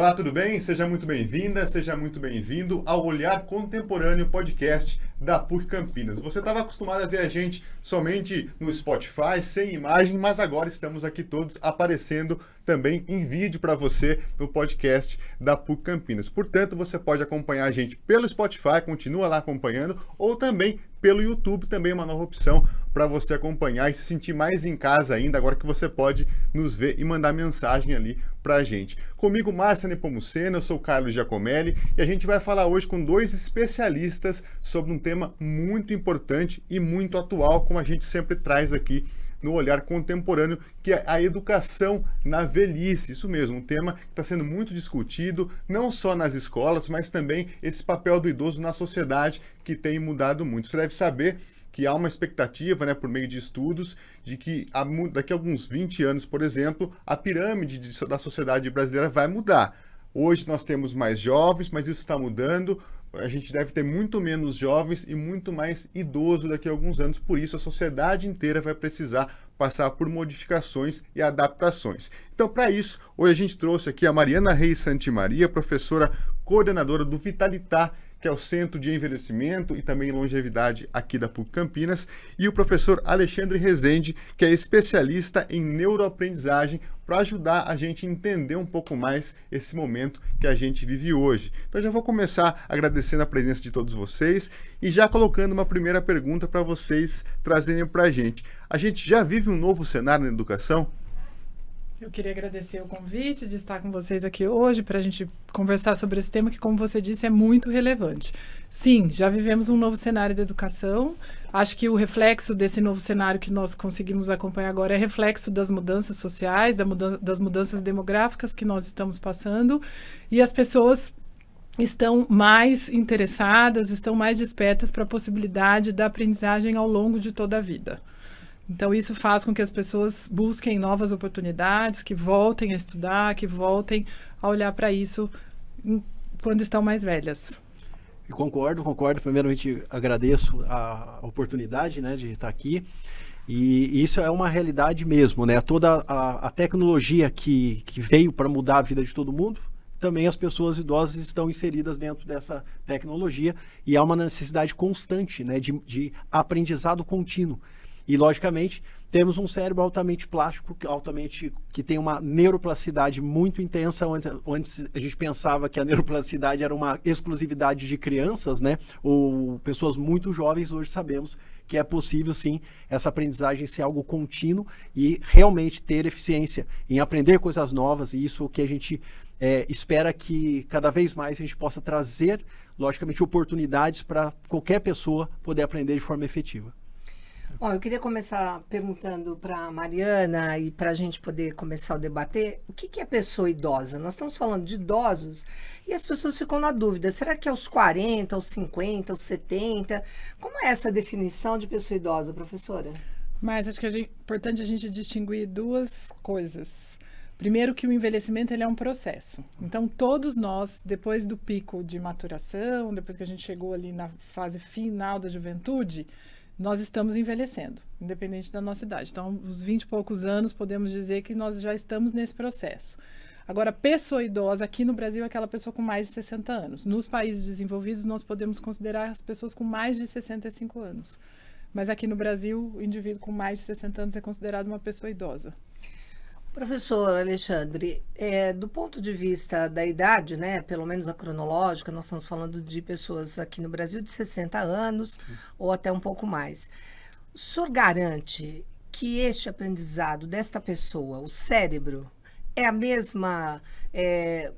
Olá, tudo bem? Seja muito bem-vinda, seja muito bem-vindo ao Olhar Contemporâneo Podcast da PUC Campinas. Você estava acostumado a ver a gente somente no Spotify, sem imagem, mas agora estamos aqui todos aparecendo também em vídeo para você no podcast da PUC Campinas. Portanto, você pode acompanhar a gente pelo Spotify, continua lá acompanhando, ou também pelo YouTube, também uma nova opção para você acompanhar e se sentir mais em casa ainda, agora que você pode nos ver e mandar mensagem ali para a gente. Comigo, Márcia Nepomuceno, eu sou o Carlos Giacomelli e a gente vai falar hoje com dois especialistas sobre um tema muito importante e muito atual, como a gente sempre traz aqui no Olhar Contemporâneo, que é a educação na velhice. Isso mesmo, um tema que está sendo muito discutido, não só nas escolas, mas também esse papel do idoso na sociedade que tem mudado muito. Você deve saber que há uma expectativa, por meio de estudos, de que daqui a alguns 20 anos, por exemplo, a pirâmide da sociedade brasileira vai mudar. Hoje nós temos mais jovens, mas isso está mudando. A gente deve ter muito menos jovens e muito mais idosos daqui a alguns anos. Por isso, a sociedade inteira vai precisar passar por modificações e adaptações. Então, para isso, hoje a gente trouxe aqui a Mariana Reis Santimaria, professora coordenadora do Vitalitar, que é o Centro de Envelhecimento e também Longevidade aqui da PUC Campinas, e o professor Alexandre Rezende, que é especialista em neuroaprendizagem, para ajudar a gente a entender um pouco mais esse momento que a gente vive hoje. Então já vou começar agradecendo a presença de todos vocês e já colocando uma primeira pergunta para vocês trazerem para a gente. A gente já vive um novo cenário na educação? Eu queria agradecer o convite de estar com vocês aqui hoje para a gente conversar sobre esse tema que, como você disse, é muito relevante. Sim, já vivemos um novo cenário da educação. Acho que o reflexo desse novo cenário que nós conseguimos acompanhar agora é reflexo das mudanças sociais, das mudanças demográficas que nós estamos passando, e as pessoas estão mais interessadas, estão mais despertas para a possibilidade da aprendizagem ao longo de toda a vida. Então, isso faz com que as pessoas busquem novas oportunidades, que voltem a estudar, que voltem a olhar para isso quando estão mais velhas. Eu concordo. Primeiramente, agradeço a oportunidade, de estar aqui. E isso é uma realidade mesmo, Toda a tecnologia que veio para mudar a vida de todo mundo, também as pessoas idosas estão inseridas dentro dessa tecnologia e há uma necessidade constante, de aprendizado contínuo. E, logicamente, temos um cérebro altamente plástico, que tem uma neuroplasticidade muito intensa. Antes a gente pensava que a neuroplasticidade era uma exclusividade de crianças, ou pessoas muito jovens. Hoje sabemos que é possível, sim, essa aprendizagem ser algo contínuo e realmente ter eficiência em aprender coisas novas. E isso que a gente espera que cada vez mais a gente possa trazer, logicamente, oportunidades para qualquer pessoa poder aprender de forma efetiva. Bom, eu queria começar perguntando para a Mariana e para a gente poder começar a debater o que é pessoa idosa. Nós estamos falando de idosos e as pessoas ficam na dúvida, será que é aos 40, aos 50, aos 70? Como é essa definição de pessoa idosa, professora? Mas acho que é importante a gente distinguir duas coisas. Primeiro, que o envelhecimento ele é um processo. Então, todos nós, depois do pico de maturação, depois que a gente chegou ali na fase final da juventude, nós estamos envelhecendo, independente da nossa idade. Então, os 20 e poucos anos, podemos dizer que nós já estamos nesse processo. Agora, pessoa idosa, aqui no Brasil, é aquela pessoa com mais de 60 anos. Nos países desenvolvidos, nós podemos considerar as pessoas com mais de 65 anos. Mas aqui no Brasil, o indivíduo com mais de 60 anos é considerado uma pessoa idosa. Professor Alexandre, do ponto de vista da idade, pelo menos a cronológica, nós estamos falando de pessoas aqui no Brasil de 60 anos ou até um pouco mais. O senhor garante que este aprendizado desta pessoa, o cérebro, é a mesma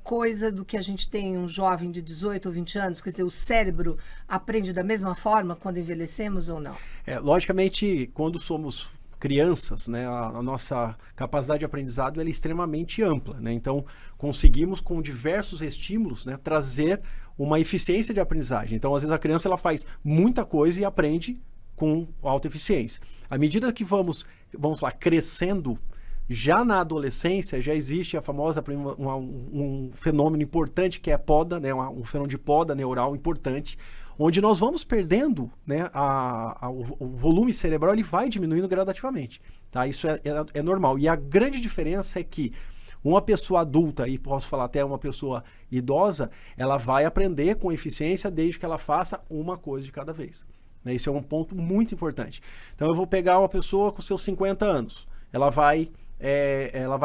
coisa do que a gente tem um jovem de 18 ou 20 anos? Quer dizer, o cérebro aprende da mesma forma quando envelhecemos ou não? Logicamente, quando somos crianças, a nossa capacidade de aprendizado ela é extremamente ampla, Então, conseguimos com diversos estímulos, trazer uma eficiência de aprendizagem. Então, às vezes a criança ela faz muita coisa e aprende com alta eficiência. À medida que vamos lá, crescendo, já na adolescência já existe a famosa um fenômeno importante que é a poda, um fenômeno de poda neural importante, onde nós vamos perdendo, o volume cerebral ele vai diminuindo gradativamente, tá? Isso é normal. E a grande diferença é que Uma pessoa adulta, e posso falar até uma pessoa idosa, ela vai aprender com eficiência desde que ela faça uma coisa de cada vez. Né? Isso é um ponto muito importante. Então eu vou pegar uma pessoa com seus 50 anos, ela vai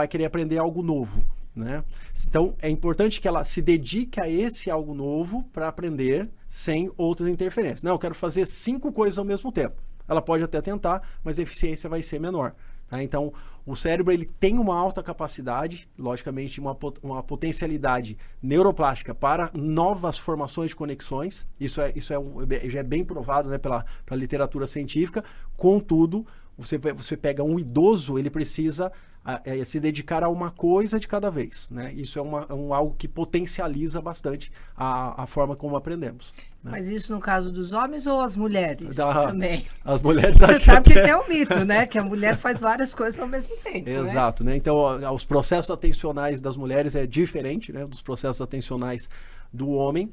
querer aprender algo novo. Né? Então é importante que ela se dedique a esse algo novo para aprender sem outras interferências. Não, eu quero fazer 5 coisas ao mesmo tempo. Ela pode até tentar, mas a eficiência vai ser menor. Tá? Então o cérebro ele tem uma alta capacidade, logicamente uma potencialidade neuroplástica para novas formações de conexões. Isso já é bem provado, né, pela literatura científica. Contudo, você pega um idoso, ele precisa se dedicar a uma coisa de cada vez, né? Isso é algo que potencializa bastante a forma como aprendemos. Né? Mas isso no caso dos homens ou as mulheres também? As mulheres... Você sabe que tem um mito, né? Que a mulher faz várias coisas ao mesmo tempo. Exato, né? Então, os processos atencionais das mulheres é diferente, né, dos processos atencionais do homem.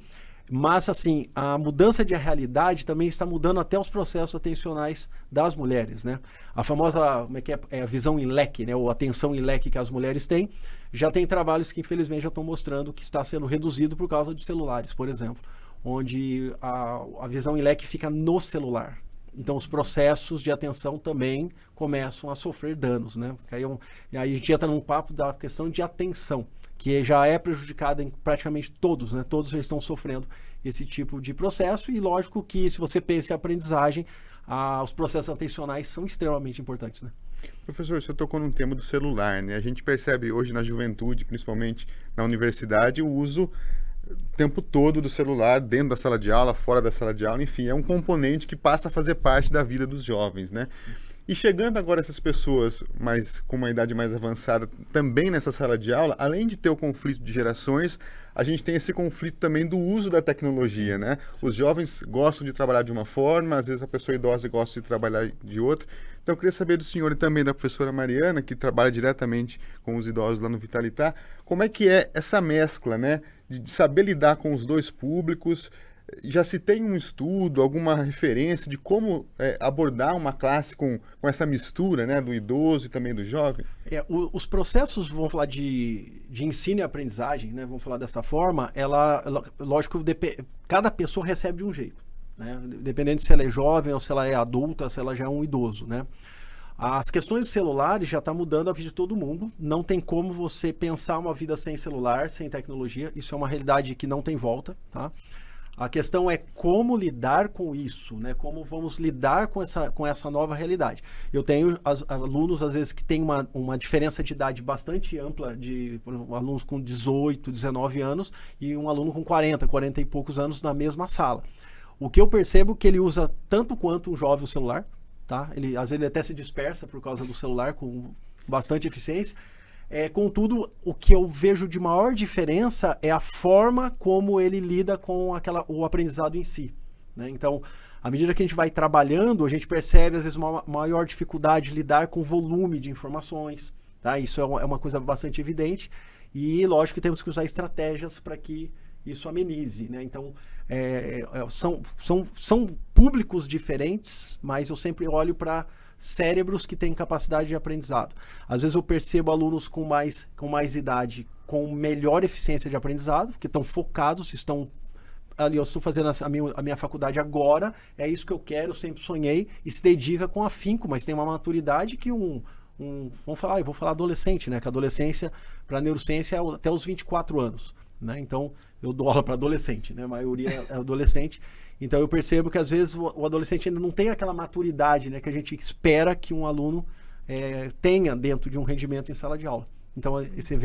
Mas, assim, a mudança de realidade também está mudando até os processos atencionais das mulheres, né? A famosa, a visão em leque, né? Ou atenção em leque que as mulheres têm, já tem trabalhos que, infelizmente, já estão mostrando que está sendo reduzido por causa de celulares, por exemplo, onde a visão em leque fica no celular. Então, os processos de atenção também começam a sofrer danos, né? E aí a gente entra num papo da questão de atenção, que já é prejudicada em praticamente todos, né? Todos eles estão sofrendo esse tipo de processo e lógico que se você pensa em aprendizagem, os processos atencionais são extremamente importantes, né? Professor, você tocou num tema do celular, né? A gente percebe hoje na juventude, principalmente na universidade, o uso o tempo todo do celular, dentro da sala de aula, fora da sala de aula, enfim, é um componente que passa a fazer parte da vida dos jovens, né? E chegando agora essas pessoas com uma idade mais avançada também nessa sala de aula, além de ter o conflito de gerações, a gente tem esse conflito também do uso da tecnologia, né? Os jovens gostam de trabalhar de uma forma, às vezes a pessoa idosa gosta de trabalhar de outra. Então eu queria saber do senhor e também da professora Mariana, que trabalha diretamente com os idosos lá no Vitalitar, como é que é essa mescla, né? De saber lidar com os dois públicos. Já se tem um estudo, alguma referência de como abordar uma classe com essa mistura, né, do idoso e também do jovem? Os processos, vamos falar de ensino e aprendizagem, né, vamos falar dessa forma, lógico, cada pessoa recebe de um jeito, né, dependendo se ela é jovem ou se ela é adulta, se ela já é um idoso, né. As questões dos celulares já estão mudando a vida de todo mundo. Não tem como você pensar uma vida sem celular, sem tecnologia. Isso é uma realidade que não tem volta, tá? A questão é como lidar com isso, né? Como vamos lidar com essa nova realidade. Eu tenho alunos, às vezes, que têm uma diferença de idade bastante ampla, alunos com 18, 19 anos e um aluno com 40 e poucos anos na mesma sala. O que eu percebo é que ele usa tanto quanto um jovem o celular, tá? Às vezes ele até se dispersa por causa do celular com bastante eficiência. Contudo, o que eu vejo de maior diferença é a forma como ele lida com o aprendizado em si, né? Então, à medida que a gente vai trabalhando, a gente percebe, às vezes, uma maior dificuldade de lidar com o volume de informações, tá? Isso é uma coisa bastante evidente e, lógico, que temos que usar estratégias para que isso amenize, né? Então, são públicos diferentes, mas eu sempre olho para cérebros que têm capacidade de aprendizado. Às vezes eu percebo alunos com mais idade, com melhor eficiência de aprendizado, que estão focados, estão ali, eu estou fazendo a minha faculdade agora, é isso que eu quero, eu sempre sonhei, e se dedica com afinco, mas tem uma maturidade que eu vou falar adolescente, né? Que a adolescência, para a neurociência, é até os 24 anos. Né? Então, eu dou aula para adolescente, né? A maioria é adolescente. Então, eu percebo que, às vezes, o adolescente ainda não tem aquela maturidade, né, que a gente espera que um aluno tenha dentro de um rendimento em sala de aula. Então, você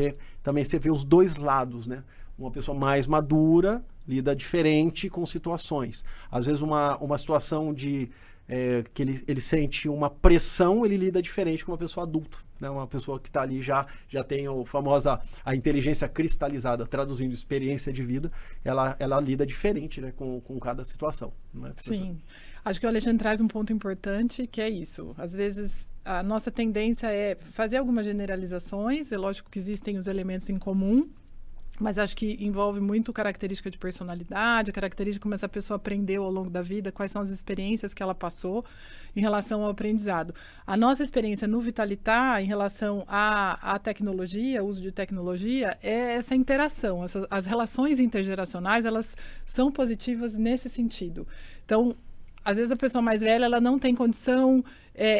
vê os dois lados, né? Uma pessoa mais madura lida diferente com situações. Às vezes, uma situação que ele sente uma pressão, ele lida diferente com uma pessoa adulta, né? Uma pessoa que está ali já tem a inteligência cristalizada, traduzindo experiência de vida, ela lida diferente, né, com cada situação. Né, sim, acho que o Alexandre traz um ponto importante, que é isso. Às vezes, a nossa tendência é fazer algumas generalizações, é lógico que existem os elementos em comum, mas acho que envolve muito característica de personalidade, característica de como essa pessoa aprendeu ao longo da vida, quais são as experiências que ela passou em relação ao aprendizado. A nossa experiência no Vitalitar, em relação à tecnologia, uso de tecnologia, é essa interação. As relações intergeracionais, elas são positivas nesse sentido. Então, às vezes a pessoa mais velha, ela não tem condição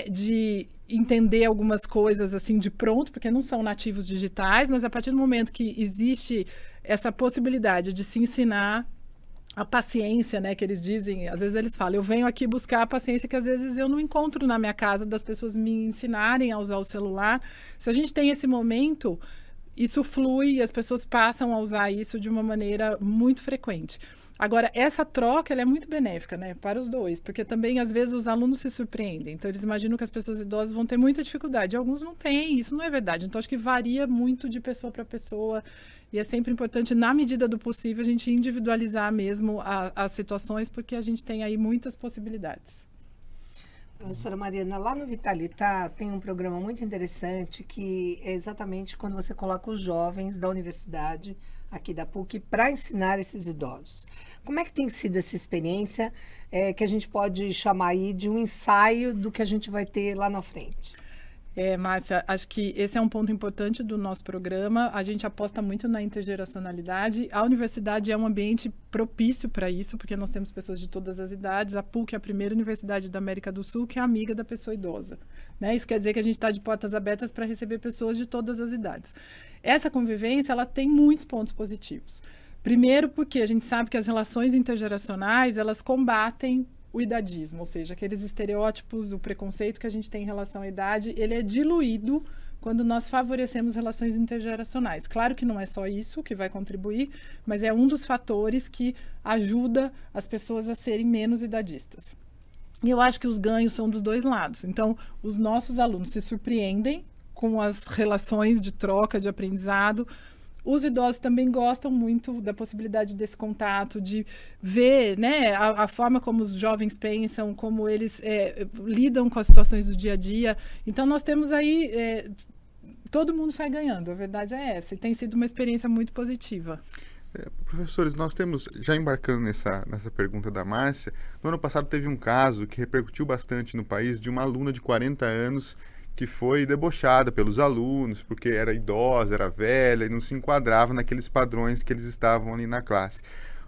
de entender algumas coisas assim de pronto, porque não são nativos digitais, mas a partir do momento que existe essa possibilidade de se ensinar a paciência, né, que eles dizem, às vezes eles falam, eu venho aqui buscar a paciência que às vezes eu não encontro na minha casa, das pessoas me ensinarem a usar o celular. Se a gente tem esse momento, isso flui e as pessoas passam a usar isso de uma maneira muito frequente. Agora, essa troca, ela é muito benéfica, né, para os dois, porque também, às vezes, os alunos se surpreendem. Então, eles imaginam que as pessoas idosas vão ter muita dificuldade. Alguns não têm, isso não é verdade. Então, acho que varia muito de pessoa para pessoa e é sempre importante, na medida do possível, a gente individualizar mesmo as situações, porque a gente tem aí muitas possibilidades. Professora Mariana, lá no Vitalitar tem um programa muito interessante que é exatamente quando você coloca os jovens da universidade aqui da PUC para ensinar esses idosos. Como é que tem sido essa experiência que a gente pode chamar aí de um ensaio do que a gente vai ter lá na frente? Márcia, acho que esse é um ponto importante do nosso programa. A gente aposta muito na intergeracionalidade. A universidade é um ambiente propício para isso, porque nós temos pessoas de todas as idades. A PUC é a primeira universidade da América do Sul que é amiga da pessoa idosa, né? Isso quer dizer que a gente está de portas abertas para receber pessoas de todas as idades. Essa convivência, ela tem muitos pontos positivos. Primeiro, porque a gente sabe que as relações intergeracionais, elas combatem o idadismo, ou seja, aqueles estereótipos, o preconceito que a gente tem em relação à idade, ele é diluído quando nós favorecemos relações intergeracionais. Claro que não é só isso que vai contribuir, mas é um dos fatores que ajuda as pessoas a serem menos idadistas. E eu acho que os ganhos são dos dois lados. Então, os nossos alunos se surpreendem com as relações de troca, de aprendizado. Os idosos também gostam muito da possibilidade desse contato, de ver, né, a forma como os jovens pensam, como eles lidam com as situações do dia a dia. Então, nós temos aí... todo mundo sai ganhando, a verdade é essa. E tem sido uma experiência muito positiva. Professores, nós temos, já embarcando nessa pergunta da Márcia, no ano passado teve um caso que repercutiu bastante no país de uma aluna de 40 anos que foi debochada pelos alunos porque era idosa, era velha e não se enquadrava naqueles padrões que eles estavam ali na classe.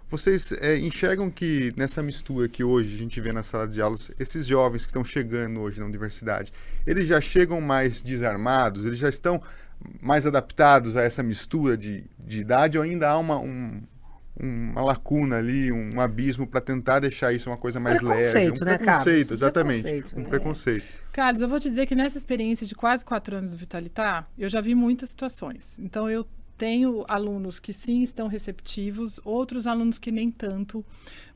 Vocês enxergam que nessa mistura que hoje a gente vê na sala de aulas, esses jovens que estão chegando hoje na universidade, eles já chegam mais desarmados, eles já estão mais adaptados a essa mistura de idade ou ainda há uma lacuna ali, um abismo para tentar deixar isso uma coisa mais leve? Né, Carlos? Exatamente, um preconceito. Carlos, eu vou te dizer que nessa experiência de quase 4 anos do Vitalitar, eu já vi muitas situações. Então, eu tenho alunos que sim estão receptivos, outros alunos que nem tanto.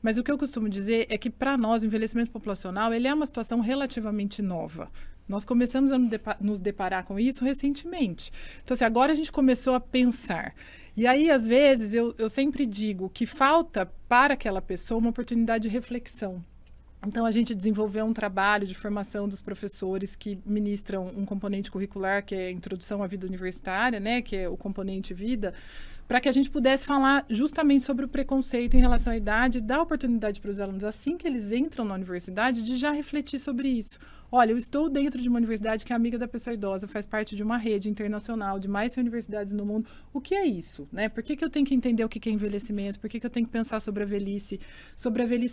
Mas o que eu costumo dizer é que, para nós, o envelhecimento populacional, ele é uma situação relativamente nova. Nós começamos a nos deparar com isso recentemente. Então, assim, agora a gente começou a pensar. E aí, às vezes, eu sempre digo que falta para aquela pessoa uma oportunidade de reflexão. Então, a gente desenvolveu um trabalho de formação dos professores que ministram um componente curricular, que é a introdução à vida universitária, né, que é o componente vida, para que a gente pudesse falar justamente sobre o preconceito em relação à idade e dar oportunidade para os alunos, assim que eles entram na universidade, de já refletir sobre isso. Olha, eu estou dentro de uma universidade que é amiga da pessoa idosa, faz parte de uma rede internacional de mais universidades no mundo. O que é isso, né? Por que eu tenho que entender o que é envelhecimento? Por que eu tenho que pensar sobre a velhice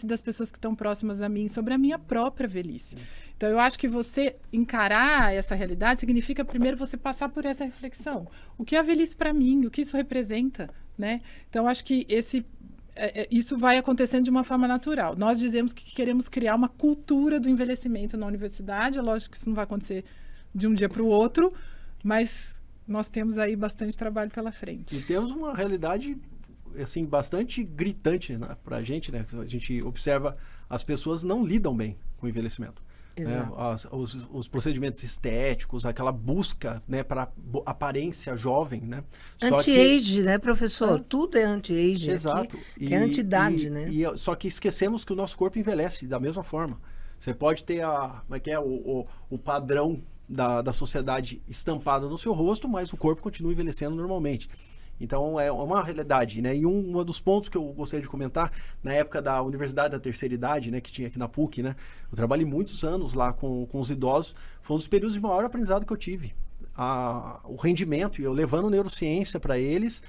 das pessoas que estão próximas a mim, sobre a minha própria velhice? Então, eu acho que você encarar essa realidade significa, primeiro, você passar por essa reflexão. O que é a velhice para mim? O que isso representa, né? Então, eu acho que isso vai acontecendo de uma forma natural. Nós dizemos que queremos criar uma cultura do envelhecimento na universidade. É lógico que isso não vai acontecer de um dia para o outro, mas nós temos aí bastante trabalho pela frente. E temos uma realidade assim, bastante gritante, né, para a gente, né? A gente observa as pessoas não lidam bem com o envelhecimento. Né? Os procedimentos estéticos, aquela busca, né, para aparência jovem, né? Anti-age, né, professor? Tudo é anti-age. Exato. É anti-idade, né? Só que esquecemos que o nosso corpo envelhece da mesma forma. Você pode ter o padrão da sociedade estampado no seu rosto, mas o corpo continua envelhecendo normalmente. Então, é uma realidade, né? E um dos pontos que eu gostaria de comentar, na época da Universidade da Terceira Idade, né, que tinha aqui na PUC, né? Eu trabalhei muitos anos lá com os idosos, foi um dos períodos de maior aprendizado que eu tive. O rendimento, e eu levando neurociência para eles,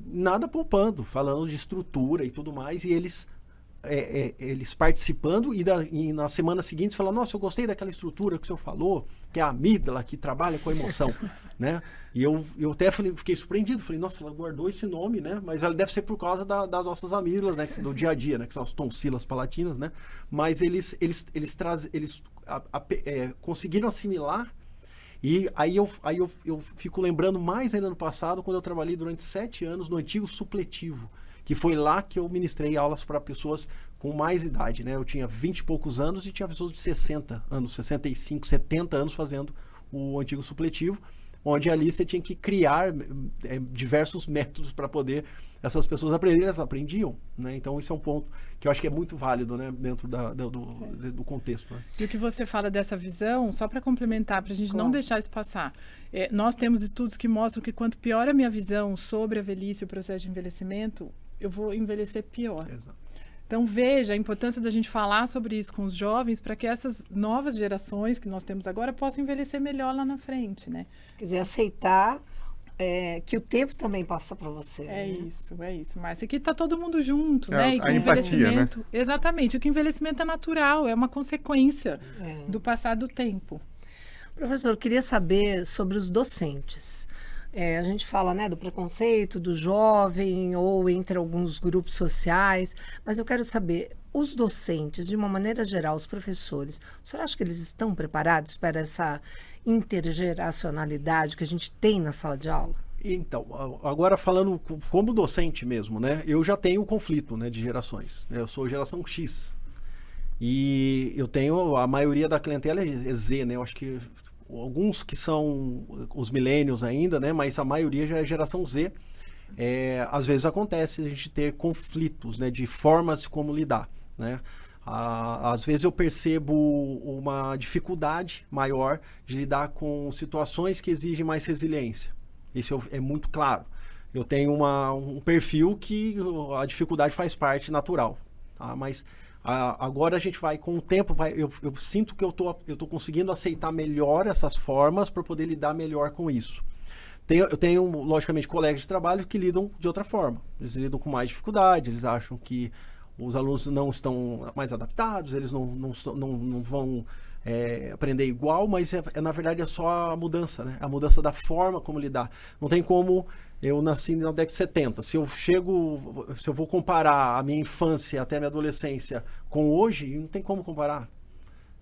nada poupando, falando de estrutura e tudo mais, e eles participando e na semana seguinte falando, nossa, eu gostei daquela estrutura que o senhor falou, que é a amígdala, que trabalha com a emoção, né? E eu até fiquei surpreendido, falei, nossa, ela guardou esse nome, né? Mas ela deve ser por causa das nossas amígdalas, né? Do dia a dia, né? Que são as tonsilas palatinas, né? Mas eles conseguiram assimilar. E aí eu fico lembrando mais ainda no passado, quando eu trabalhei durante 7 anos no antigo supletivo, que foi lá que eu ministrei aulas para pessoas com mais idade, né? Eu tinha 20 e poucos anos e tinha pessoas de 60 anos, 65, 70 anos fazendo o antigo supletivo, onde ali você tinha que criar diversos métodos para poder essas pessoas aprenderem, elas aprendiam, né? Então isso é um ponto que eu acho que é muito válido, né? Dentro do contexto, né? E o que você fala dessa visão, só para complementar, para a gente não deixar isso passar, nós temos estudos que mostram que quanto pior a minha visão sobre a velhice e o processo de envelhecimento, eu vou envelhecer pior. Exato. Então, veja a importância da gente falar sobre isso com os jovens para que essas novas gerações que nós temos agora possam envelhecer melhor lá na frente, né? Quer dizer, aceitar que o tempo também passa para você. É isso, Márcia. Aqui está todo mundo junto, né? E a empatia, né? Exatamente. O que o envelhecimento é natural, é uma consequência do passar do tempo. Professor, eu queria saber sobre os docentes. A gente fala, né, do preconceito do jovem ou entre alguns grupos sociais, mas eu quero saber, os docentes, de uma maneira geral, os professores, o senhor acha que eles estão preparados para essa intergeracionalidade que a gente tem na sala de aula? Então, agora falando como docente mesmo, né, eu já tenho um conflito, né, de gerações. Eu sou geração X e eu tenho, a maioria da clientela é Z, né, eu acho que alguns que são os millennials ainda, né? Mas a maioria já é geração Z. Às vezes acontece a gente ter conflitos, né? De formas de como lidar, né? Às vezes eu percebo uma dificuldade maior de lidar com situações que exigem mais resiliência. Isso é muito claro. Eu tenho um perfil que a dificuldade faz parte natural, tá? Mas agora a gente vai, com o tempo, eu sinto que eu tô conseguindo aceitar melhor essas formas para poder lidar melhor com isso. Eu tenho, logicamente, colegas de trabalho que lidam de outra forma. Eles lidam com mais dificuldade, eles acham que os alunos não estão mais adaptados, eles não vão aprender igual, mas na verdade é só a mudança, né? A mudança da forma como lidar. Não tem como... Eu nasci na década de 70. Se eu vou comparar a minha infância até a minha adolescência com hoje, não tem como comparar.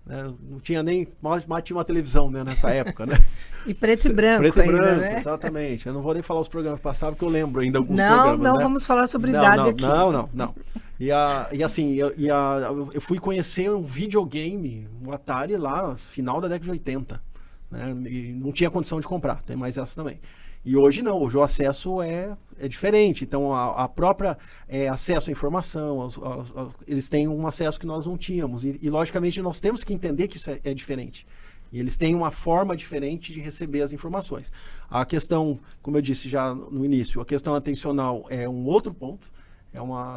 Não tinha nem... Mas tinha uma televisão, né, nessa época, né? E preto e branco. Preto e branco, ainda, né? Exatamente. Eu não vou nem falar os programas passados, porque eu lembro ainda alguns programas. Não, né? vamos falar sobre idade aqui. Não. E assim, eu fui conhecer um videogame, um Atari lá, final da década de 80. Né? E não tinha condição de comprar, tem mais essa também. E hoje não, hoje o acesso é diferente. Então, a própria acesso à informação, eles têm um acesso que nós não tínhamos. E, logicamente, nós temos que entender que isso é diferente. E eles têm uma forma diferente de receber as informações. A questão, como eu disse já no início, a questão atencional é um outro ponto.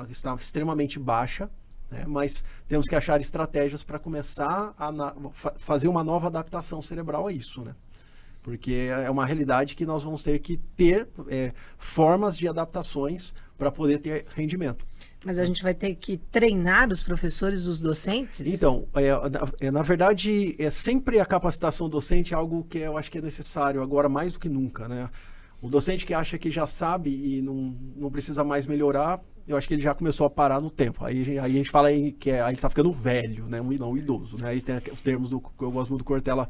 Está extremamente baixa, né? Mas temos que achar estratégias para começar a fazer uma nova adaptação cerebral a isso, né? Porque é uma realidade que nós vamos ter que ter formas de adaptações para poder ter rendimento. Mas a gente vai ter que treinar os professores, os docentes? Então, na verdade, sempre a capacitação docente é algo que eu acho que é necessário agora mais do que nunca, né? O docente que acha que já sabe e não precisa mais melhorar, eu acho que ele já começou a parar no tempo. Aí a gente fala que aí ele está ficando velho, né? Não idoso, né? Aí tem os termos que eu gosto muito do Cortella,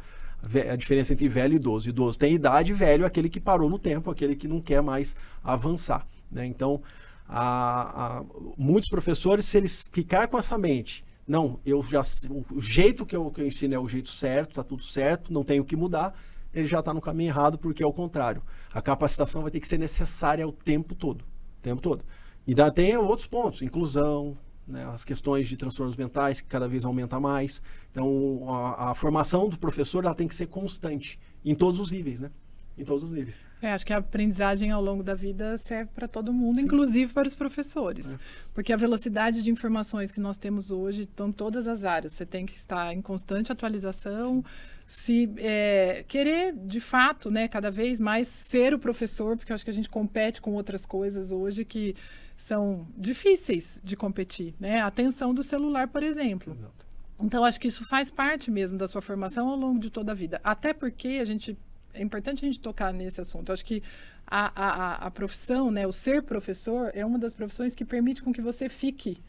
a diferença entre velho e idoso. Idoso tem idade, velho é aquele que parou no tempo, aquele que não quer mais avançar, né? Então, muitos professores, se eles ficar com essa mente, não, o jeito que eu ensino é o jeito certo, tá tudo certo, não tenho que mudar, ele já está no caminho errado, porque é o contrário. A capacitação vai ter que ser necessária o tempo todo. E tem outros pontos, inclusão, né, as questões de transtornos mentais, que cada vez aumenta mais. Então, a formação do professor ela tem que ser constante, em todos os níveis, né? Em todos os níveis. Acho que a aprendizagem ao longo da vida serve para todo mundo, inclusive para os professores. Porque a velocidade de informações que nós temos hoje estão em todas as áreas. Você tem que estar em constante atualização, querer, de fato, né, cada vez mais ser o professor, porque eu acho que a gente compete com outras coisas hoje que são difíceis de competir, né? A atenção do celular, por exemplo. Exato. Então, acho que isso faz parte mesmo da sua formação ao longo de toda a vida. Até porque é importante a gente tocar nesse assunto. Eu acho que a profissão, né, o ser professor, é uma das profissões que permite com que você fique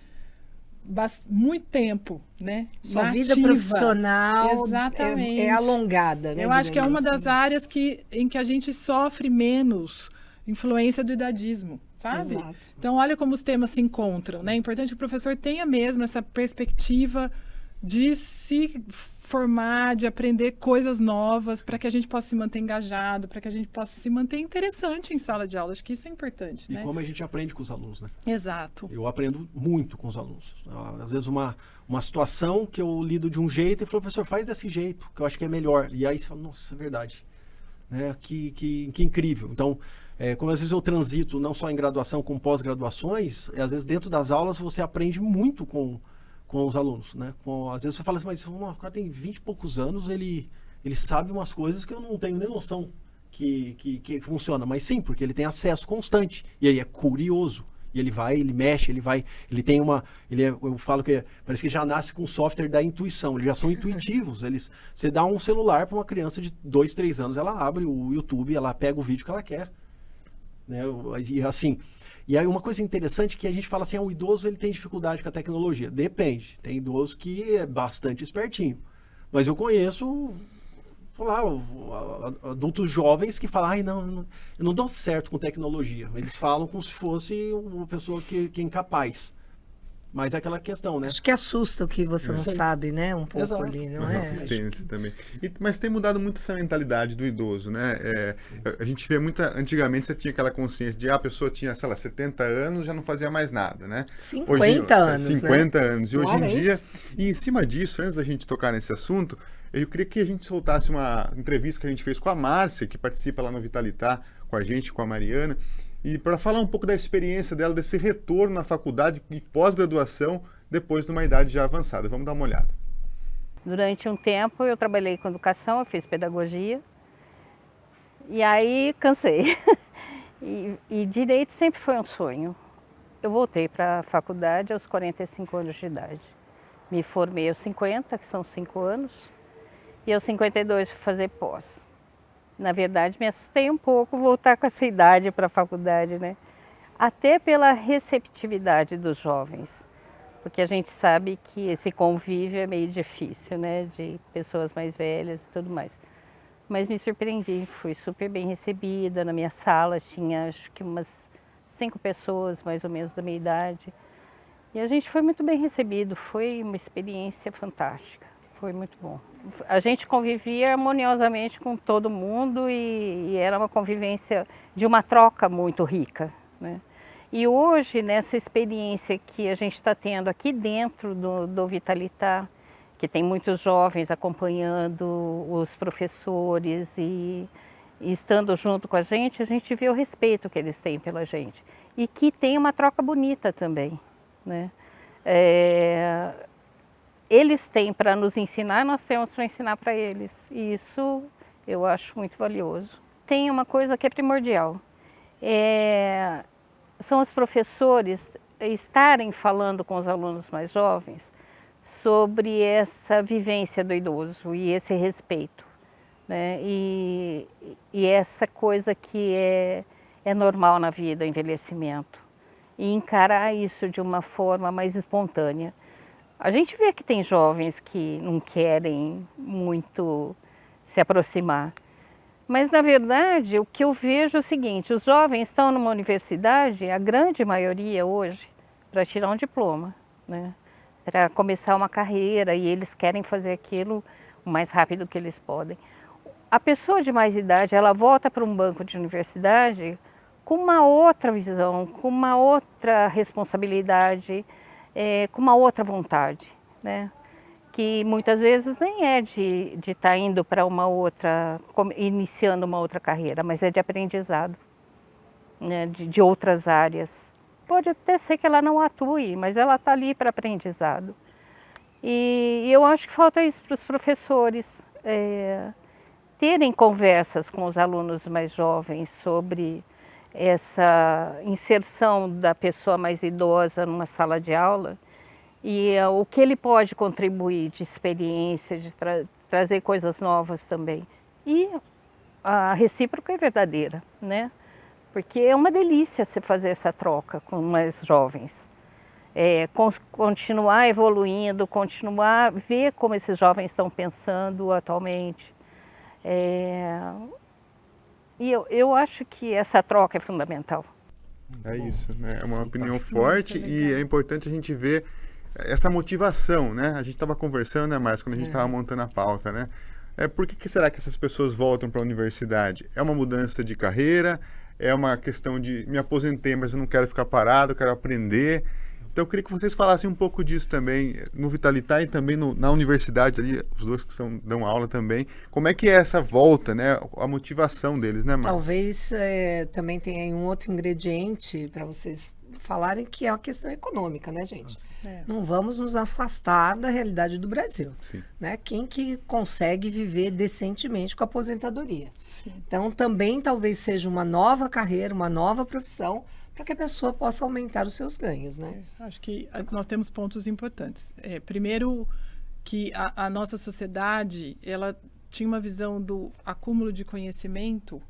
muito tempo, né? Sua nativa. vida profissional Exatamente. é alongada, né? Eu acho que é uma digamos das áreas em que a gente sofre menos influência do idadismo, sabe? Exato. Então, olha como os temas se encontram, né? É importante que o professor tenha mesmo essa perspectiva de se formar, de aprender coisas novas, para que a gente possa se manter engajado, para que a gente possa se manter interessante em sala de aula. Acho que isso é importante, E né? como a gente aprende com os alunos, né? Exato. Eu aprendo muito com os alunos. Às vezes uma situação que eu lido de um jeito e falo, professor, faz desse jeito, que eu acho que é melhor. E aí você fala, nossa, é verdade. Né? Que incrível. Então, como às vezes eu transito não só em graduação, como pós-graduações, às vezes dentro das aulas você aprende muito com os alunos, né? Às vezes você fala assim, mas o cara tem 20 e poucos anos, ele sabe umas coisas que eu não tenho nem noção que funciona. Mas sim, porque ele tem acesso constante. E ele é curioso. E ele vai, ele mexe, ele tem eu falo que parece que já nasce com o software da intuição. Eles já são intuitivos. Você dá um celular para uma criança de 2, 3 anos, ela abre o YouTube, ela pega o vídeo que ela quer. Né? E assim... E aí uma coisa interessante que a gente fala assim, o idoso ele tem dificuldade com a tecnologia. Depende. Tem idoso que é bastante espertinho. Mas eu conheço, sei lá, adultos jovens que falam, não, eu não dou certo com tecnologia. Eles falam como se fosse uma pessoa que é incapaz. Mas é aquela questão, né? Acho que assusta o que você não Sim. sabe, né? Um pouco Exato. ali, não Uma é? resistência também. Mas tem mudado muito essa mentalidade do idoso, né? A gente vê antigamente você tinha aquela consciência de a pessoa tinha, sei lá, 70 anos, já não fazia mais nada, né? 50 anos, 50 anos. E hoje em Parabéns. dia, e em cima disso, antes da gente tocar nesse assunto, eu queria que a gente soltasse uma entrevista que a gente fez com a Márcia, que participa lá no Vitalitar, com a gente, com a Mariana, e para falar um pouco da experiência dela, desse retorno na faculdade e pós-graduação, depois de uma idade já avançada. Vamos dar uma olhada. Durante um tempo eu trabalhei com educação, eu fiz pedagogia e aí cansei. E direito sempre foi um sonho. Eu voltei para a faculdade aos 45 anos de idade. Me formei aos 50, que são 5 anos, e aos 52 fui fazer pós. Na verdade, me assustei um pouco voltar com essa idade para a faculdade, né? Até pela receptividade dos jovens. Porque a gente sabe que esse convívio é meio difícil, né? De pessoas mais velhas e tudo mais. Mas me surpreendi, fui super bem recebida. Na minha sala tinha acho que umas 5 pessoas mais ou menos da minha idade. E a gente foi muito bem recebido, foi uma experiência fantástica, foi muito bom. A gente convivia harmoniosamente com todo mundo e era uma convivência de uma troca muito rica, né? E hoje, nessa experiência que a gente está tendo aqui dentro do Vitalitar, que tem muitos jovens acompanhando os professores e estando junto com a gente vê o respeito que eles têm pela gente. E que tem uma troca bonita também, né? Eles têm para nos ensinar, nós temos para ensinar para eles. E isso eu acho muito valioso. Tem uma coisa que é primordial. São os professores estarem falando com os alunos mais jovens sobre essa vivência do idoso e esse respeito, né? E essa coisa que é normal na vida, o envelhecimento. E encarar isso de uma forma mais espontânea. A gente vê que tem jovens que não querem muito se aproximar. Mas, na verdade, o que eu vejo é o seguinte, os jovens estão numa universidade, a grande maioria hoje, para tirar um diploma, né? Para começar uma carreira e eles querem fazer aquilo o mais rápido que eles podem. A pessoa de mais idade, ela volta para um banco de universidade com uma outra visão, com uma outra responsabilidade, com uma outra vontade, né? que muitas vezes nem é de estar indo para uma outra, iniciando uma outra carreira, mas é de aprendizado, né, de outras áreas. Pode até ser que ela não atue, mas ela está ali para aprendizado. E eu acho que falta isso para os professores, terem conversas com os alunos mais jovens sobre essa inserção da pessoa mais idosa numa sala de aula e o que ele pode contribuir de experiência, de trazer coisas novas também. E a recíproca é verdadeira, né? Porque é uma delícia você fazer essa troca com mais jovens. Continuar evoluindo, continuar, ver como esses jovens estão pensando atualmente. E eu acho que essa troca é fundamental. É isso, né? É uma opinião forte e é importante a gente ver essa motivação, né? A gente estava conversando, né, Márcia, quando a gente estava montando a pauta, né? Por que será que essas pessoas voltam para a universidade? É uma mudança de carreira? É uma questão de me aposentei, mas eu não quero ficar parado, eu quero aprender? Então eu queria que vocês falassem um pouco disso também, no Vitalitar e também na universidade ali, os dois que dão aula também. Como é que é essa volta, né? A motivação deles, né, Márcia? Talvez também tenha aí um outro ingrediente para vocês falarem, que é a questão econômica, né, gente? Não vamos nos afastar da realidade do Brasil. Sim. Né? Quem que consegue viver decentemente com a aposentadoria? Sim. Então, também talvez seja uma nova carreira, uma nova profissão, para que a pessoa possa aumentar os seus ganhos, né? Acho que nós temos pontos importantes. Primeiro, que a nossa sociedade, ela tinha uma visão do acúmulo de conhecimento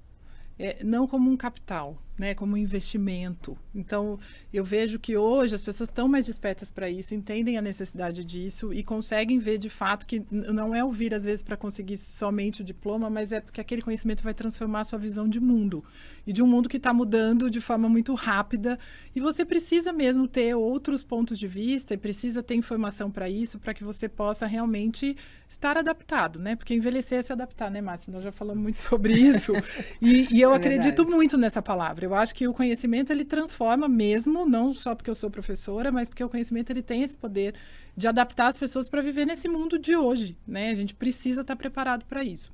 não como um capital, né, como um investimento. Então, eu vejo que hoje as pessoas estão mais despertas para isso, entendem a necessidade disso e conseguem ver de fato que não é ouvir às vezes para conseguir somente o diploma, mas é porque aquele conhecimento vai transformar a sua visão de mundo. E de um mundo que está mudando de forma muito rápida. E você precisa mesmo ter outros pontos de vista e precisa ter informação para isso, para que você possa realmente estar adaptado, né? Porque envelhecer é se adaptar, né, Márcia? Nós já falamos muito sobre isso. E eu acredito muito nessa palavra. Eu acho que o conhecimento, ele transforma mesmo, não só porque eu sou professora, mas porque o conhecimento, ele tem esse poder de adaptar as pessoas para viver nesse mundo de hoje, né? A gente precisa estar preparado para isso.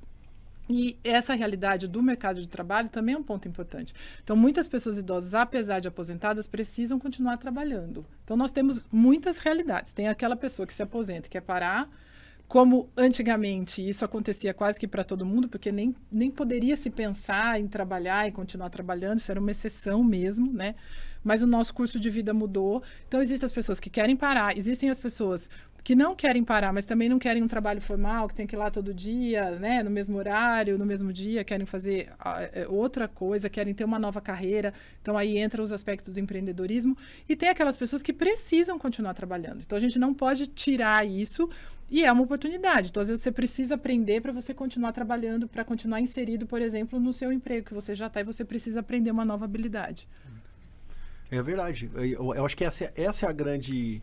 E essa realidade do mercado de trabalho também é um ponto importante. Então, muitas pessoas idosas, apesar de aposentadas, precisam continuar trabalhando. Então, nós temos muitas realidades. Tem aquela pessoa que se aposenta e quer parar, como antigamente isso acontecia quase que para todo mundo, porque nem poderia se pensar em trabalhar e continuar trabalhando, isso era uma exceção mesmo, né? Mas o nosso curso de vida mudou. Então, existem as pessoas que querem parar, existem as pessoas que não querem parar, mas também não querem um trabalho formal, que tem que ir lá todo dia, né, no mesmo horário, no mesmo dia, querem fazer outra coisa, querem ter uma nova carreira. Então, aí entra os aspectos do empreendedorismo. E tem aquelas pessoas que precisam continuar trabalhando. Então, a gente não pode tirar isso e é uma oportunidade. Então, às vezes, você precisa aprender para você continuar trabalhando, para continuar inserido, por exemplo, no seu emprego que você já está e você precisa aprender uma nova habilidade. É verdade. Eu acho que essa é a grande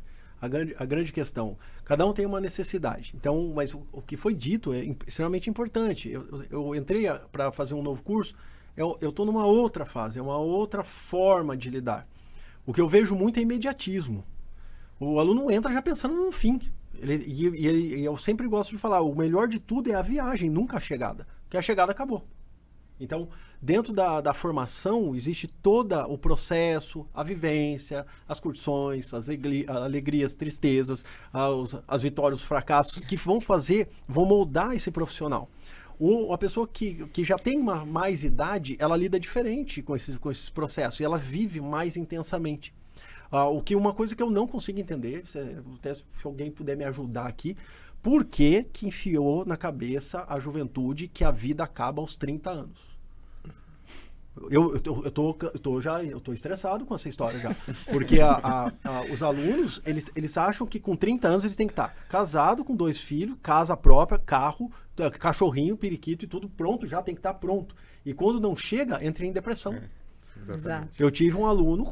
questão. Cada um tem uma necessidade. Então, mas o que foi dito é extremamente importante. Eu entrei para fazer um novo curso, eu estou numa outra fase, é uma outra forma de lidar. O que eu vejo muito é imediatismo. O aluno entra já pensando no fim. Eu sempre gosto de falar, o melhor de tudo é a viagem, nunca a chegada. Porque a chegada acabou. Então, dentro da formação, existe todo o processo, a vivência, as curtições, as alegrias, tristezas, as vitórias, os fracassos, que vão moldar esse profissional. A pessoa que já tem mais idade, ela lida diferente com esses processos, e ela vive mais intensamente. Uma coisa que eu não consigo entender, até se alguém puder me ajudar aqui, por que enfiou na cabeça a juventude que a vida acaba aos 30 anos? Eu tô estressado com essa história já. Porque os alunos, eles acham que com 30 anos eles têm que estar casado com 2 filhos, casa própria, carro, cachorrinho, periquito e tudo pronto, já tem que estar pronto. E quando não chega, entra em depressão. Exatamente. Eu tive um aluno,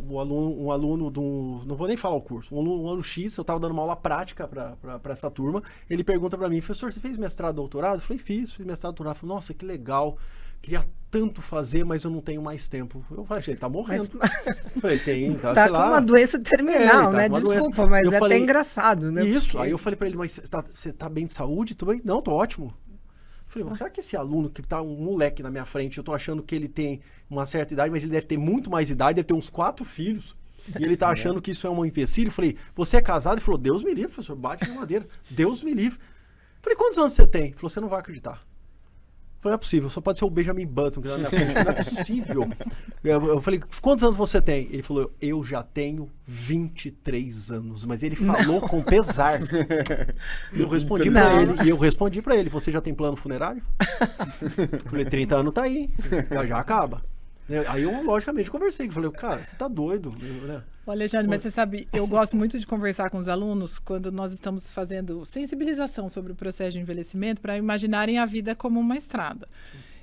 um aluno do, não vou nem falar o curso, um aluno X, eu estava dando uma aula prática para essa turma, ele pergunta para mim, professor, você fez mestrado, doutorado? Eu falei, fiz mestrado, doutorado. Eu falei, nossa, que legal, queria tanto fazer, mas eu não tenho mais tempo. Eu falei, ele tá morrendo. Eu falei, tem, tá sei com lá. uma doença terminal, tá né? com uma Desculpa, doença. mas Eu é falei, até engraçado, né? Isso, Porque... aí eu falei para ele, mas você tá bem de saúde? Tudo bem? Não, tô ótimo. Eu falei, será que esse aluno que tá um moleque na minha frente, eu tô achando que ele tem uma certa idade, mas ele deve ter muito mais idade, deve ter uns 4 filhos, e ele tá achando que isso é um empecilho? Eu falei, você é casado? Ele falou, Deus me livre, professor, bate na madeira, Deus me livre. Eu falei, quantos anos você tem? Ele falou, você não vai acreditar. Eu falei, não é possível, só pode ser o Benjamin Button que tá na minha frente, não é possível. Eu falei, quantos anos você tem? Ele falou, eu já tenho 23 anos, mas ele falou com pesar. Eu respondi pra ele, você já tem plano funerário? Eu falei, 30 anos tá aí, já acaba. Aí eu, logicamente, conversei, falei, cara, você tá doido, né? Ô, Alexandre, mas você sabe, eu gosto muito de conversar com os alunos quando nós estamos fazendo sensibilização sobre o processo de envelhecimento para imaginarem a vida como uma estrada.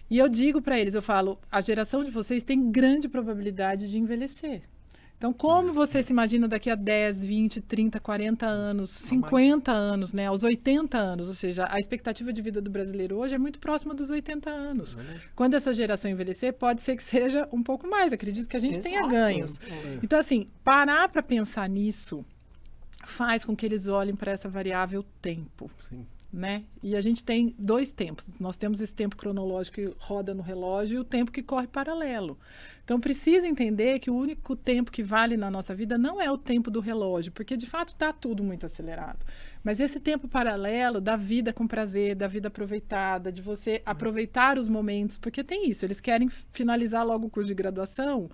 E eu digo para eles, eu falo, a geração de vocês tem grande probabilidade de envelhecer. Então, como você se imagina daqui a 10, 20, 30, 40 anos, 50 anos, né, aos 80 anos, ou seja, a expectativa de vida do brasileiro hoje é muito próxima dos 80 anos. Quando essa geração envelhecer, pode ser que seja um pouco mais, acredito que a gente tenha ganhos. Então, assim, parar para pensar nisso faz com que eles olhem para essa variável tempo. Sim. Né? E a gente tem 2 tempos. Nós temos esse tempo cronológico que roda no relógio e o tempo que corre paralelo. Então, precisa entender que o único tempo que vale na nossa vida não é o tempo do relógio, porque, de fato, está tudo muito acelerado. Mas esse tempo paralelo da vida com prazer, da vida aproveitada, de você aproveitar os momentos, porque tem isso, eles querem finalizar logo o curso de graduação,